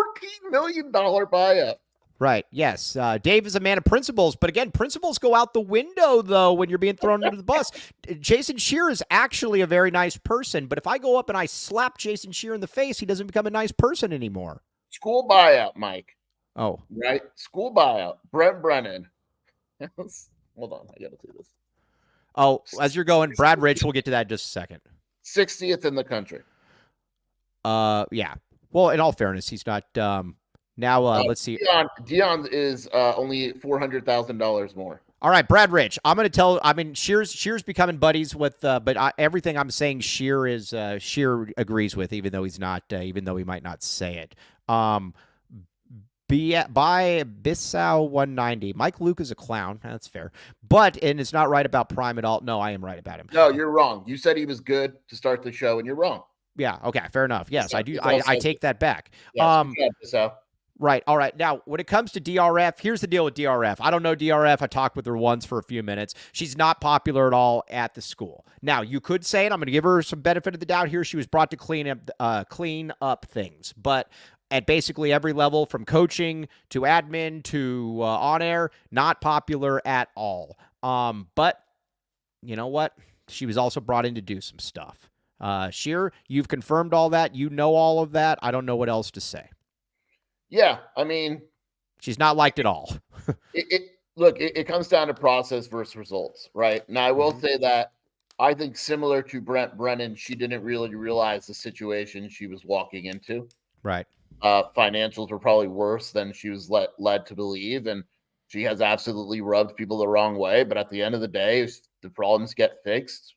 million buyout. Right. Yes. Dave is a man of principles, but again, principles go out the window though when you're being thrown under the bus. Jason Scheer is actually a very nice person, but if I go up and I slap Jason Scheer in the face, he doesn't become a nice person anymore. School buyout, Mike. Oh. Right? School buyout. Brent Brennan. Hold on. I got to see this. Oh, as you're going, Brad Rich, we'll get to that in just a second. 60th in the country. Yeah. Well, in all fairness, he's not now let's see. Dion is only $400,000 more. All right, Brad Rich. I'm going to Scheer's becoming buddies with, but everything I'm saying Scheer agrees with, even though he's not, even though he might not say it. By Bissau 190. Mike Luke is a clown. That's fair. And it's not right about Prime at all. No, I am right about him. No, you're wrong. You said he was good to start the show, and you're wrong. Yeah. Okay. Fair enough. Yes, I do. I take that back. Yes, Right. All right. Now, when it comes to DRF, here's the deal with DRF. I don't know DRF. I talked with her once for a few minutes. She's not popular at all at the school. Now, you could say, and I'm going to give her some benefit of the doubt here, she was brought to clean up things. But at basically every level, from coaching to admin to on air, not popular at all. But you know what? She was also brought in to do some stuff. Scheer, you've confirmed all that. You know all of that. I don't know what else to say. Yeah, I mean, she's not liked at all. It comes down to process versus results, right? Now, I will say that I think similar to Brent Brennan, she didn't really realize the situation she was walking into. Right. Financials were probably worse than she was led to believe, and she has absolutely rubbed people the wrong way. But at the end of the day, if the problems get fixed,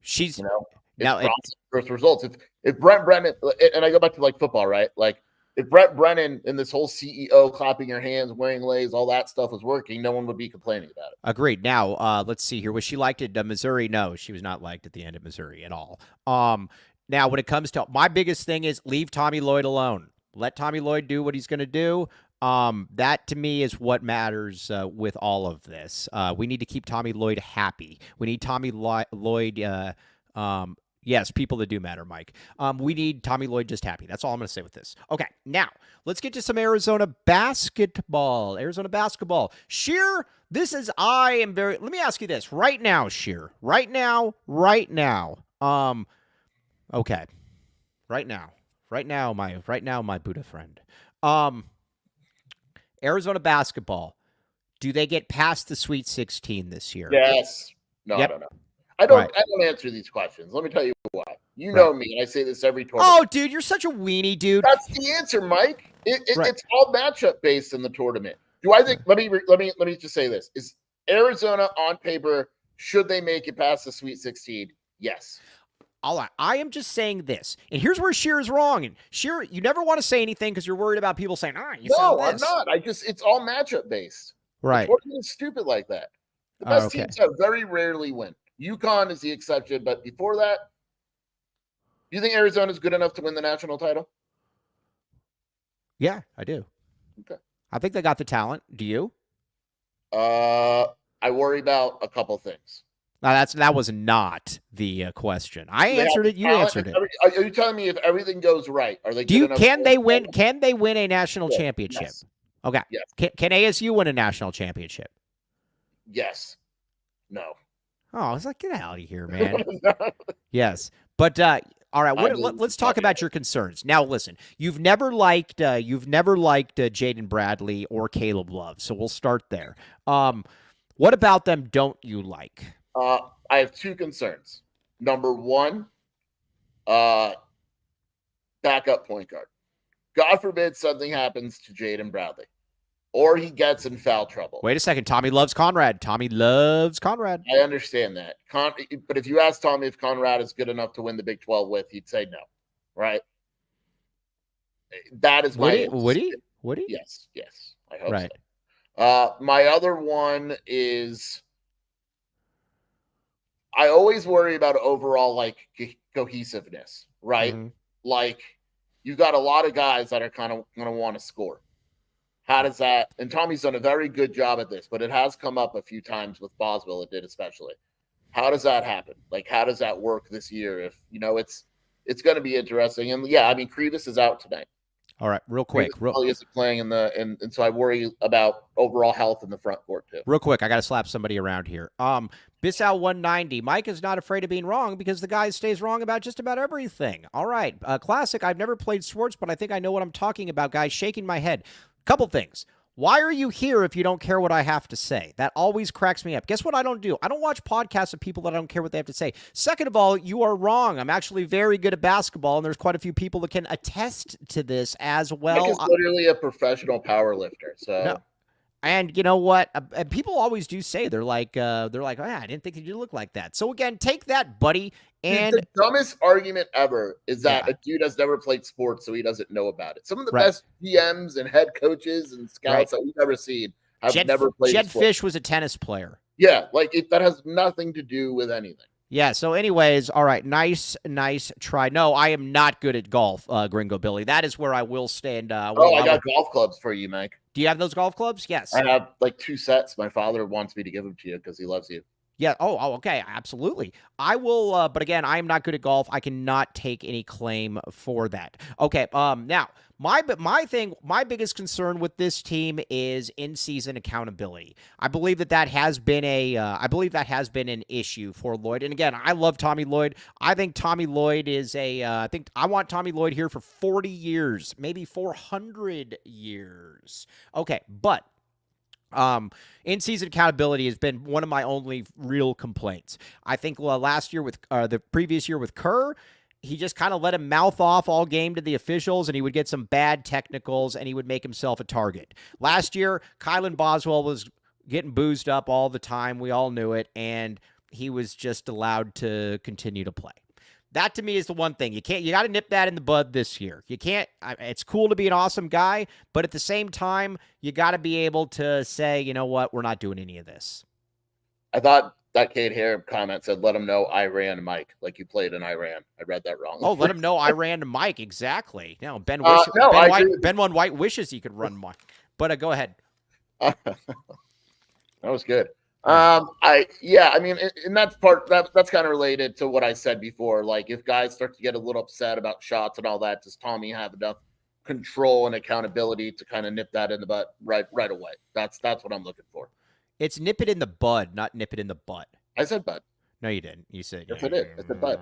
she's now process versus results. If Brent Brennan, and I go back to like football, right? Like, if Brent Brennan and this whole CEO clapping your hands, wearing lays, all that stuff was working, no one would be complaining about it. Agreed. Now, let's see here. Was she liked at Missouri? No, she was not liked at the end of Missouri at all. Now, when it comes to my biggest thing is leave Tommy Lloyd alone. Let Tommy Lloyd do what he's going to do. That to me is what matters with all of this. We need to keep Tommy Lloyd happy. We need Tommy Lloyd. Yes, people that do matter, Mike. We need Tommy Lloyd just happy. That's all I'm going to say with this. Okay, now let's get to some Arizona basketball. Scheer, let me ask you this right now, Scheer. Right now. Okay. Right now, my Buddha friend. Arizona basketball. Do they get past the Sweet 16 this year? Yes. No, yep. I don't know. I don't answer these questions. Let me tell you why. You know me, and I say this every tournament. Oh, dude, you're such a weenie, dude. That's the answer, Mike. It's all matchup based in the tournament. Do I think? Let me just say this: is Arizona on paper, should they make it past the Sweet 16? Yes. I am just saying this, and here's where Scheer is wrong. And Scheer, you never want to say anything because you're worried about people saying, "Ah, you said this." No, I'm not. It's all matchup based. Right. The tournament is stupid like that. The best teams have very rarely win. UConn is the exception, but before that, do you think Arizona is good enough to win the national title? Yeah, I do. Okay. I think they got the talent. Do you? I worry about a couple things. Now, that was not the question. I answered it. You answered it. Are you telling me if everything goes right, are they good enough? Can they win? Can they win a national championship? Yes. Okay. Yes. Can ASU win a national championship? Yes. No. Oh, I was like, get out of here, man. Yes, but all right. Let's talk about your concerns. Now, listen, you've never liked Jaden Bradley or Caleb Love, so we'll start there. What about them don't you like? I have two concerns. Number one, backup point guard. God forbid something happens to Jaden Bradley, or he gets in foul trouble. Wait a second. Tommy loves Conrad. Tommy loves Conrad. I understand that. But if you ask Tommy if Conrad is good enough to win the Big 12 with, he'd say no, right? That is my... Would he? Yes. I hope right. So. My other one is I always worry about overall like cohesiveness, right? Mm-hmm. Like you've got a lot of guys that are kind of going to want to score. How does that? And Tommy's done a very good job at this, but it has come up a few times with Boswell. It did especially. How does that happen? Like, how does that work this year? If it's going to be interesting. And yeah, I mean, Krivas is out tonight. All right, real quick. Really isn't playing and so I worry about overall health in the front court too. Real quick, I got to slap somebody around here. Bissau 190. Mike is not afraid of being wrong because the guy stays wrong about just about everything. All right, classic. I've never played sports, but I think I know what I'm talking about, guys. Shaking my head. Couple things. Why are you here if you don't care what I have to say? That always cracks me up. Guess what I don't do? I don't watch podcasts of people that I don't care what they have to say. Second of all, you are wrong. I'm actually very good at basketball, and there's quite a few people that can attest to this as well. Mike is literally a professional power lifter. So. No. And you know what? People always do say they're like, oh, yeah, I didn't think you look like that. So again, take that, buddy. And the dumbest argument ever is that a dude has never played sports, so he doesn't know about it. Some of the best GMs and head coaches and scouts that we've ever seen have never played sports. Jed Fish was a tennis player. Yeah, that has nothing to do with anything. Yeah, so anyways, all right, nice try. No, I am not good at golf, Gringo Billy. That is where I will stand. I got golf clubs for you, Mike. Do you have those golf clubs? Yes. I have like 2 sets. My father wants me to give them to you because he loves you. Yeah. Oh, okay. Absolutely. I will. But again, I am not good at golf. I cannot take any claim for that. Okay. Now, my biggest concern with this team is in-season accountability. I believe that has been an issue for Lloyd. And again, I love Tommy Lloyd. I think Tommy Lloyd is I want Tommy Lloyd here for 40 years, maybe 400 years. Okay, but. In-season accountability has been one of my only real complaints. I think the previous year with Kerr, he just kind of let him mouth off all game to the officials, and he would get some bad technicals, and he would make himself a target. Last year, Kylan Boswell was getting boozed up all the time. We all knew it, and he was just allowed to continue to play. That to me is the one thing. You got to nip that in the bud this year. You can't, it's cool to be an awesome guy, but at the same time, you got to be able to say, you know what, we're not doing any of this. I thought that Kate Hare comment said, let him know I ran Mike, like you played in Iran. I read that wrong. Oh, let him know I ran to Mike. Exactly. No, Ben One White wishes he could run Mike. But go ahead. That was good. I mean, and that's that's kind of related to what I said before. Like, if guys start to get a little upset about shots and all that, does Tommy have enough control and accountability to kind of nip that in the butt right away? That's what I'm looking for. It's nip it in the bud, not nip it in the butt. I said bud. No, you didn't. You said yes, I did. I said bud.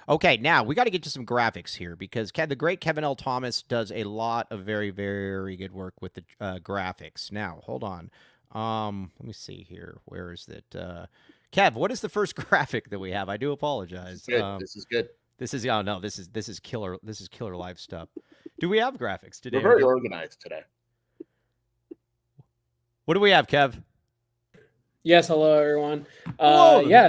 Okay, now we got to get to some graphics here because the great Kevin L. Thomas does a lot of very, very good work with the graphics. Now, hold on. Let me see here. Where is it? Kev, what is the first graphic that we have? I do apologize. This is good. This is killer. This is killer live stuff. Do we have graphics today? We're very organized today. What do we have, Kev? Yes, hello everyone.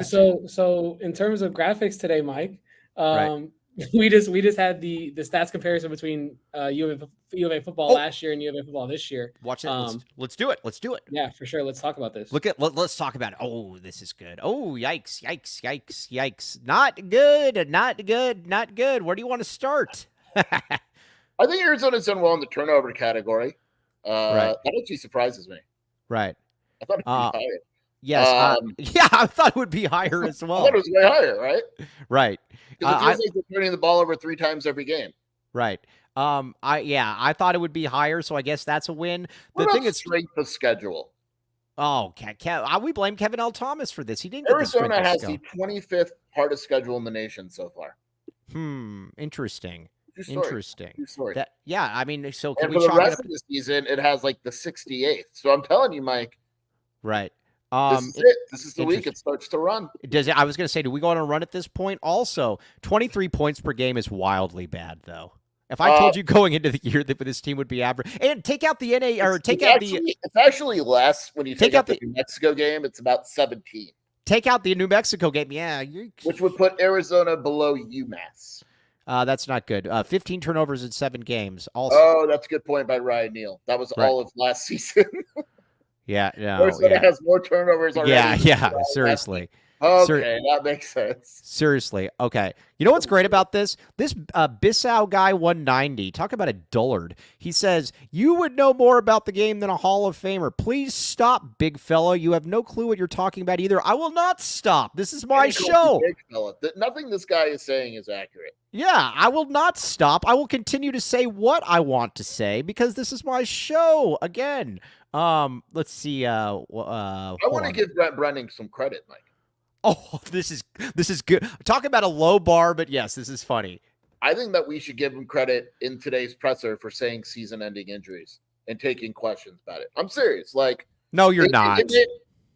So in terms of graphics today, Mike, right. We just had the stats comparison between U of A football last year and U of A football this year. Watch it. Let's do it. Let's do it. Yeah, for sure. Let's talk about this. Let's talk about it. Oh, this is good. Oh, yikes, yikes, yikes, yikes. Not good, not good, not good. Where do you want to start? I think Arizona's done well in the turnover category. Right. That actually surprises me. Right. I thought it would be higher. Yes. Yeah, I thought it would be higher as well. I thought it was way higher, right? Right. Because it feels like they're turning the ball over 3 times every game. Right. I thought it would be higher, so I guess that's a win. What about strength of schedule? Oh, we blame Kevin L. Thomas for this. He didn't. Arizona has the 25th hardest schedule in the nation so far. Interesting. Interesting. Yeah, I mean, so can we for the rest of the season, it has like the 68th. So I'm telling you, Mike. Right. This is it. This is the week it starts to run. I was going to say, do we go on a run at this point? Also, 23 points per game is wildly bad, though. If I told you going into the year that this team would be average, and take out the NA or it's actually less when you take out the New Mexico game. It's about 17. Take out the New Mexico game, yeah, which would put Arizona below UMass. That's not good. 15 turnovers in 7 games. Also, oh, that's a good point by Ryan Neal. That was all of last season. Yeah, no. Arizona has more turnovers already. Yeah. Seriously. Okay, that makes sense. Seriously. Okay. You know what's great about this? This Bissau guy 190, talk about a dullard. He says, you would know more about the game than a Hall of Famer. Please stop, big fella. You have no clue what you're talking about either. I will not stop. This is my show. Big fella. Nothing this guy is saying is accurate. Yeah, I will not stop. I will continue to say what I want to say because this is my show. Again, let's see. I want to give Brent Brennan some credit, Mike. Oh, this is good. Talk about a low bar, but yes, this is funny. I think that we should give him credit in today's presser for saying season-ending injuries and taking questions about it. I'm serious. Like, no, you're not.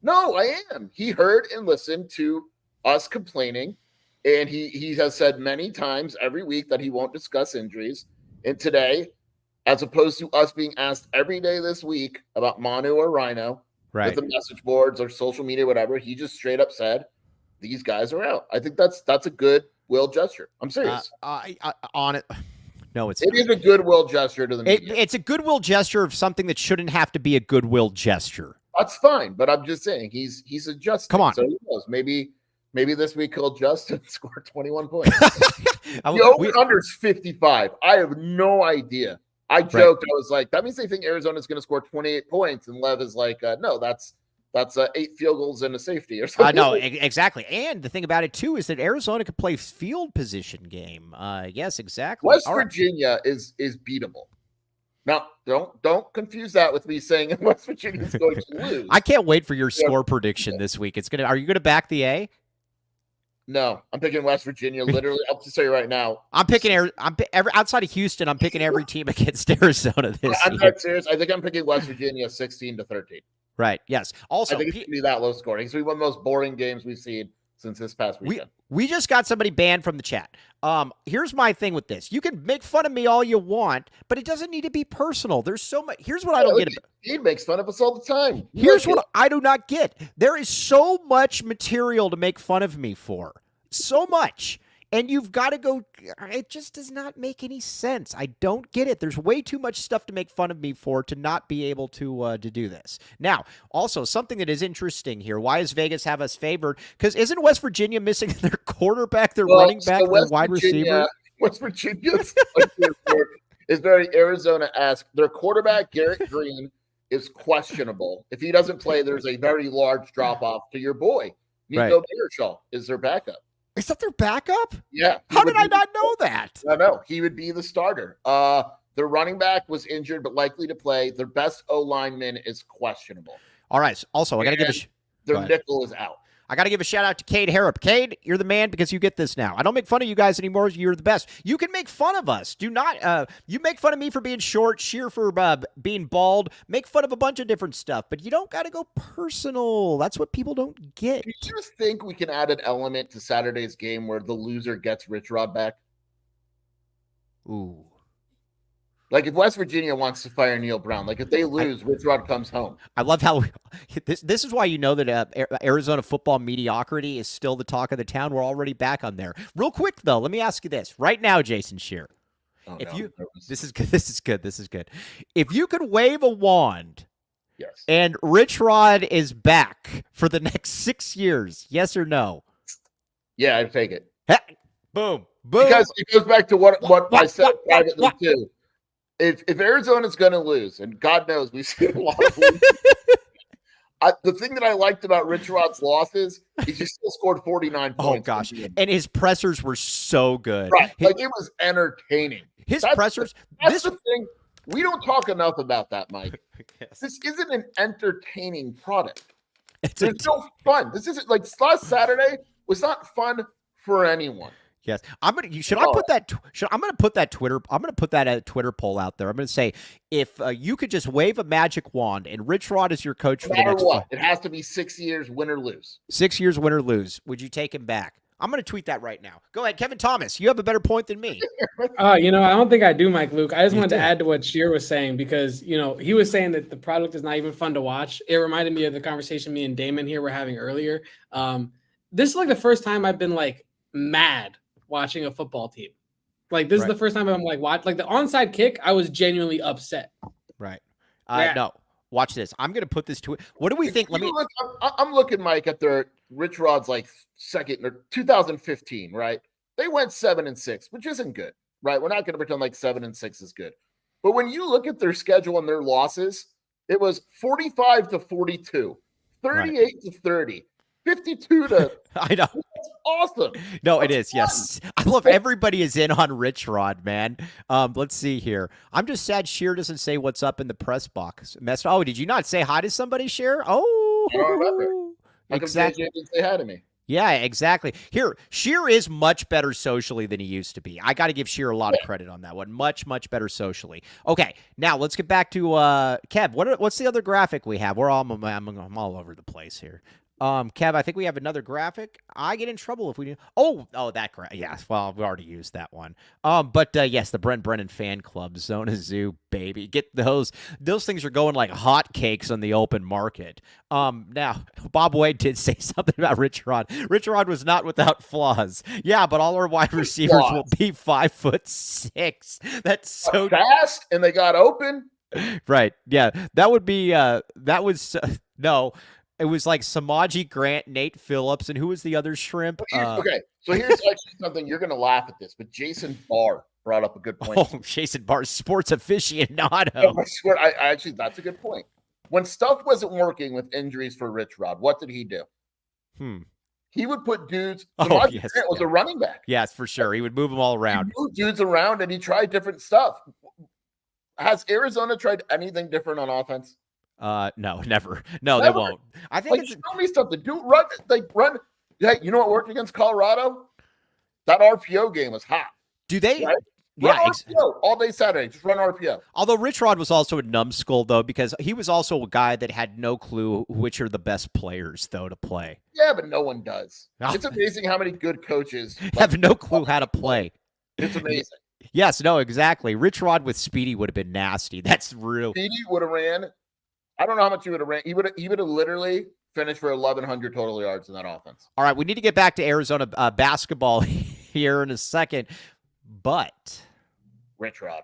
No, I am. He heard and listened to us complaining, and he has said many times every week that he won't discuss injuries. And today, as opposed to us being asked every day this week about Manu or Rhino, with the message boards or social media, whatever, he just straight up said, these guys are out. I think that's a good will gesture. I'm serious. On it. No, it is a goodwill gesture to the media. It's a goodwill gesture of something that shouldn't have to be a goodwill gesture. That's fine, but I'm just saying he's adjusting. Come on. So who knows? Maybe this week he'll adjust and score 21 points. The over-under is 55. I have no idea. I joked. I was like, that means they think Arizona's going to score 28 points. And Lev is like, no, that's 8 field goals and a safety or something. No, exactly. And the thing about it, too, is that Arizona could play field position game. Yes, exactly. West Virginia is beatable. Now, don't confuse that with me saying West Virginia is going to lose. I can't wait for your score prediction this week. Are you going to back the A? No, I'm picking West Virginia. Literally, I'll just tell you right now. I'm picking outside of Houston. I'm picking every team against Arizona this year. I'm not serious. I think I'm picking West Virginia 16-13. Right. Yes. Also, I think it's going to be that low scoring. It's going to be one of the most boring games we've seen since this past weekend. We just got somebody banned from the chat. Here's my thing with this. You can make fun of me all you want, but it doesn't need to be personal. There's so much. Here's what I don't get. He makes fun of us all the time. Here's what I do not get. There is so much material to make fun of me for. So much. And you've got to go, it just does not make any sense. I don't get it. There's way too much stuff to make fun of me for to not be able to do this. Now, also, something that is interesting here. Why does Vegas have us favored? Because isn't West Virginia missing their quarterback, their running back, their wide receiver? West Virginia's is very Arizona-esque. Their quarterback, Garrett Green, is questionable. If he doesn't play, there's a very large drop-off to your boy. Nico Beershaw is their backup. Is that their backup? Yeah. How did I not know that? I know. He would be the starter. Their running back was injured but likely to play. Their best O-lineman is questionable. All right. Also, I got to give their nickel is out. I got to give a shout out to Cade Harrop. Cade, you're the man because you get this now. I don't make fun of you guys anymore. You're the best. You can make fun of us. Do not. You make fun of me for being short, Sheer for being bald. Make fun of a bunch of different stuff, but you don't got to go personal. That's what people don't get. Do you think we can add an element to Saturday's game where the loser gets Rich Rod back? Ooh. Like if West Virginia wants to fire Neil Brown, like if they lose, Rich Rod comes home. I love how this is why you know that Arizona football mediocrity is still the talk of the town. We're already back on there. Real quick though, let me ask you this right now, Jason Shear. This is good. This is good. This is good. If you could wave a wand, yes, and Rich Rod is back for the next 6 years, yes or no? Yeah, I'd take it. Boom. Because it goes back to what I said privately too. If Arizona's going to lose, and God knows we've seen a lot of losing, the thing that I liked about Rich Rod's losses is he still scored 49 points. Oh, gosh. And his pressers were so good. Right. Like, it was entertaining. His pressers. That's the thing. We don't talk enough about that, Mike. Yes. This isn't an entertaining product. There's no fun. This isn't like last Saturday was not fun for anyone. Yes, I'm gonna. I'm gonna put that Twitter poll out there. I'm gonna say if you could just wave a magic wand and Rich Rod is your coach for the next what, it has to be 6 years, win or lose. 6 years, win or lose. Would you take him back? I'm gonna tweet that right now. Go ahead, Kevin Thomas. You have a better point than me. I don't think I do, Mike Luke. I just wanted to add to what Shear was saying because he was saying that the product is not even fun to watch. It reminded me of the conversation me and Damon here were having earlier. This is like the first time I've been like mad watching a football team. Like this is the first time I'm like the onside kick. I was genuinely upset. Right. No. Watch this. I'm gonna put this to it. What do we think? I'm looking, Mike, at their Rich Rod's like second or 2015. Right. They went 7-6, which isn't good. Right. We're not gonna pretend like 7-6 is good. But when you look at their schedule and their losses, it was 45-42, 38-30. 52 to I know. That's awesome. No, it is. Yes. I love everybody is in on Rich Rod, man. Let's see here. I'm just sad Shear doesn't say what's up in the press box. Oh, did you not say hi to somebody, Shear? Oh, I don't remember. Exactly. Didn't say hi to me. Yeah, exactly. Here, Shear is much better socially than he used to be. I got to give Shear a lot of credit on that one. Much, much better socially. Okay, now let's get back to Kev. What's the other graphic we have? I'm all over the place here. Kev, I think we have another graphic. I get in trouble if we do. Oh, that graphic. Yes, well, we already used that one. But yes, the Brent Brennan fan club, Zona Zoo, baby. Get those. Those things are going like hotcakes on the open market. Now, Bob Wade did say something about Rich Rod. Rich Rod was not without flaws. Yeah, but all our wide receivers will be 5'6". That's so fast, and they got open. Right. Yeah, that would be. That was no. It was like Samaji Grant, Nate Phillips, and who was the other shrimp? Okay, so here's actually something you're going to laugh at this, but Jason Barr brought up a good point. Oh, Jason Barr, sports aficionado. No, I swear, I actually, that's a good point. When stuff wasn't working with injuries for Rich Rod, what did he do? He would put dudes. Samaji Grant was a running back. Yes, for sure. He would move them all around. He moved dudes around, and he tried different stuff. Has Arizona tried anything different on offense? No, never. No, they won't. I think show me something. Run. Hey, you know what worked against Colorado? That RPO game was hot. Do they? Right? Run RPO all day Saturday. Just run RPO. Although Rich Rod was also a numbskull, though, because he was also a guy that had no clue which are the best players, though, to play. Yeah, but no one does. It's amazing how many good coaches have no clue how to play. It's amazing. Yes, no, exactly. Rich Rod with Speedy would have been nasty. That's real. Speedy would have ran. I don't know how much he would have ran. He would have literally finished for 1,100 total yards in that offense. All right, we need to get back to Arizona basketball here in a second, but Rich Rod.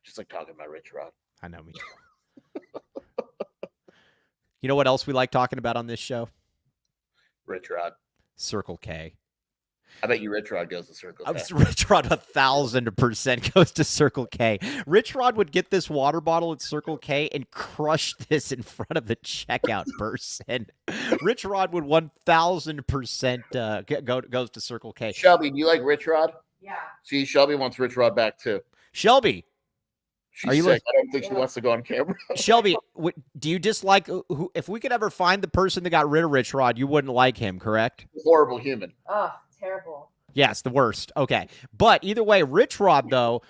Just like talking about Rich Rod. I know me too. You know what else we like talking about on this show? Rich Rod. Circle K. I bet you Rich Rod goes to Circle K. Rich Rod 1,000% goes to Circle K. Rich Rod would get this water bottle at Circle K and crush this in front of the checkout person. Rich Rod would 1,000% goes to Circle K. Shelby, do you like Rich Rod? Yeah. See, Shelby wants Rich Rod back too. Shelby. She's sick. I don't think she wants to go on camera. Shelby, do you dislike if we could ever find the person that got rid of Rich Rod, you wouldn't like him, correct? Horrible human. Oh, terrible. Yes, the worst. Okay. But either way, Rich Rod, though,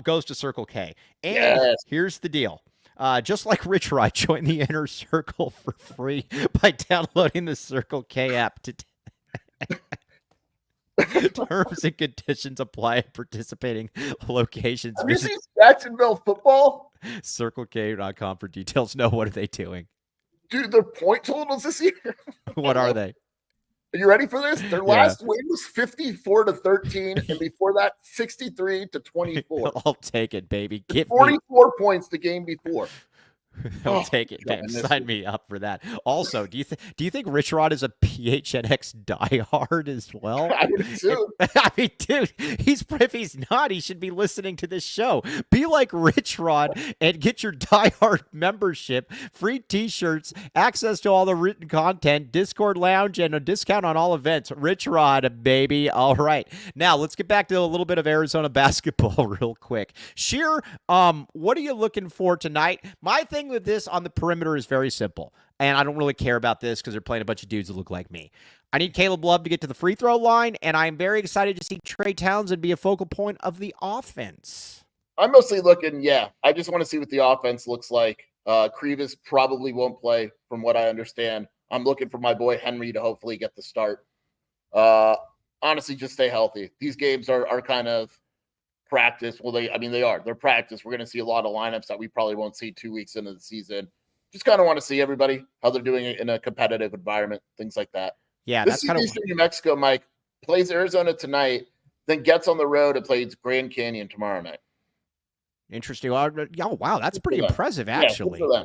goes to Circle K. And here's the deal. Just like Rich Rod, join the Inner Circle for free by downloading the Circle K app today. Terms and conditions apply at participating locations. Have you seen Jacksonville football? CircleK.com for details. No, what are they doing? Dude, their point totals this year. What are they? Are you ready for this? Their last win was 54-13, and before that, 63-24. I'll take it, baby. 44 points the game before. I'll take it, man. Sign me up for that. Also, do you think Rich Rod is a PHNX diehard as well? I would assume. I mean, dude, if he's not, he should be listening to this show. Be like Rich Rod and get your diehard membership, free T-shirts, access to all the written content, Discord lounge, and a discount on all events. Rich Rod, baby. All right, now let's get back to a little bit of Arizona basketball real quick. Sheer, what are you looking for tonight? My thing with this on the perimeter is very simple, and I don't really care about this because they're playing a bunch of dudes that look like me. I need Caleb Love to get to the free throw line, and I'm very excited to see Trey Townsend be a focal point of the offense. I'm mostly looking, I just want to see what the offense looks like. Krivas probably won't play from what I understand. I'm looking for my boy Henry to hopefully get the start. Honestly, just stay healthy. These games are kind of practice. Well, they are. They're practice. We're going to see a lot of lineups that we probably won't see 2 weeks into the season. Just kind of want to see everybody, how they're doing it in a competitive environment, things like that. Yeah, this that's Eastern New Mexico, Mike, plays Arizona tonight, then gets on the road and plays Grand Canyon tomorrow night. Interesting. Oh, wow, that's pretty impressive, actually. Yeah,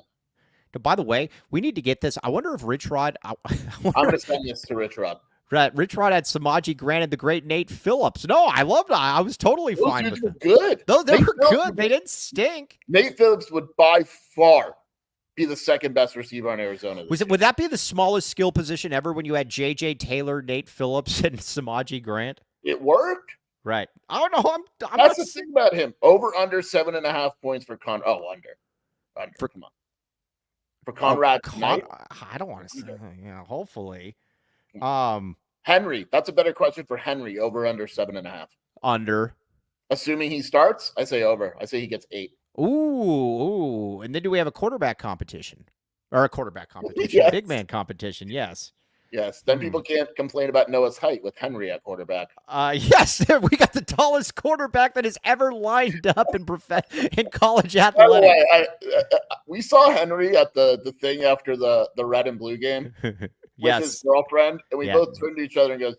by the way, we need to get this. I wonder if Rich Rod... I'm going to send this to Rich Rod. Rich Rod had Samaji Granted, the great Nate Phillips. No, I loved it. I was totally fine with it. Good. They were good. They didn't stink. Nate Phillips would by far be the second best receiver on Arizona. Would that be the smallest skill position ever when you had J.J. Taylor, Nate Phillips, and Samaji Grant? It worked. Right. I don't know. That's the thing about him. Over under 7.5 points for Con. Oh, under. Come on. For Conrad. I don't want to say. Yeah, hopefully. Henry. That's a better question for Henry. Over under 7.5. Under. Assuming he starts, I say over. I say he gets 8. Ooh. And then do we have a quarterback competition? Or a quarterback competition? Yes. Big man competition, yes. Yes. Then people can't complain about Noah's height with Henry at quarterback. Yes, we got the tallest quarterback that has ever lined up in college athletics. We saw Henry at the thing after the red and blue game with his girlfriend, and we both turned to each other and goes,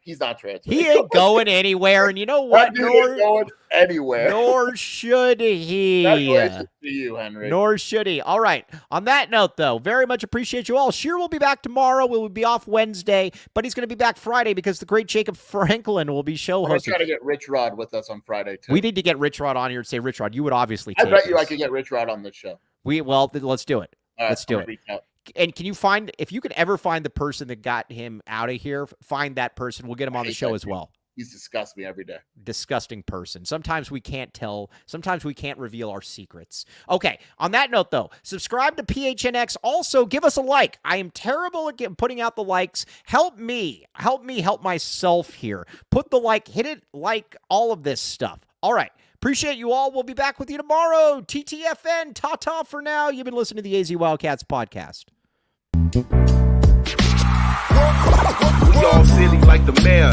he's not transferring. He ain't going anywhere, and you know what? He ain't going anywhere. Nor should he. Congratulations to you, Henry. Nor should he. All right. On that note, though, very much appreciate you all. Sheer will be back tomorrow. We'll be off Wednesday, but he's going to be back Friday because the great Jacob Franklin will be show hosting. We're trying to get Rich Rod with us on Friday, too. We need to get Rich Rod on here and say, Rich Rod, you would obviously take I bet you I could get Rich Rod on this show. Let's do it. Let's do it. And can you if you could ever find the person that got him out of here, find that person. We'll get him on the show as well. He's disgusting me every day. Disgusting person. Sometimes we can't tell. Sometimes we can't reveal our secrets. Okay. On that note, though, subscribe to PHNX. Also, give us a like. I am terrible at putting out the likes. Help me. Help myself here. Put the like. Hit it. Like all of this stuff. All right. Appreciate you all. We'll be back with you tomorrow. TTFN. Ta-ta for now. You've been listening to the AZ Wildcats podcast. We all silly like the mayor.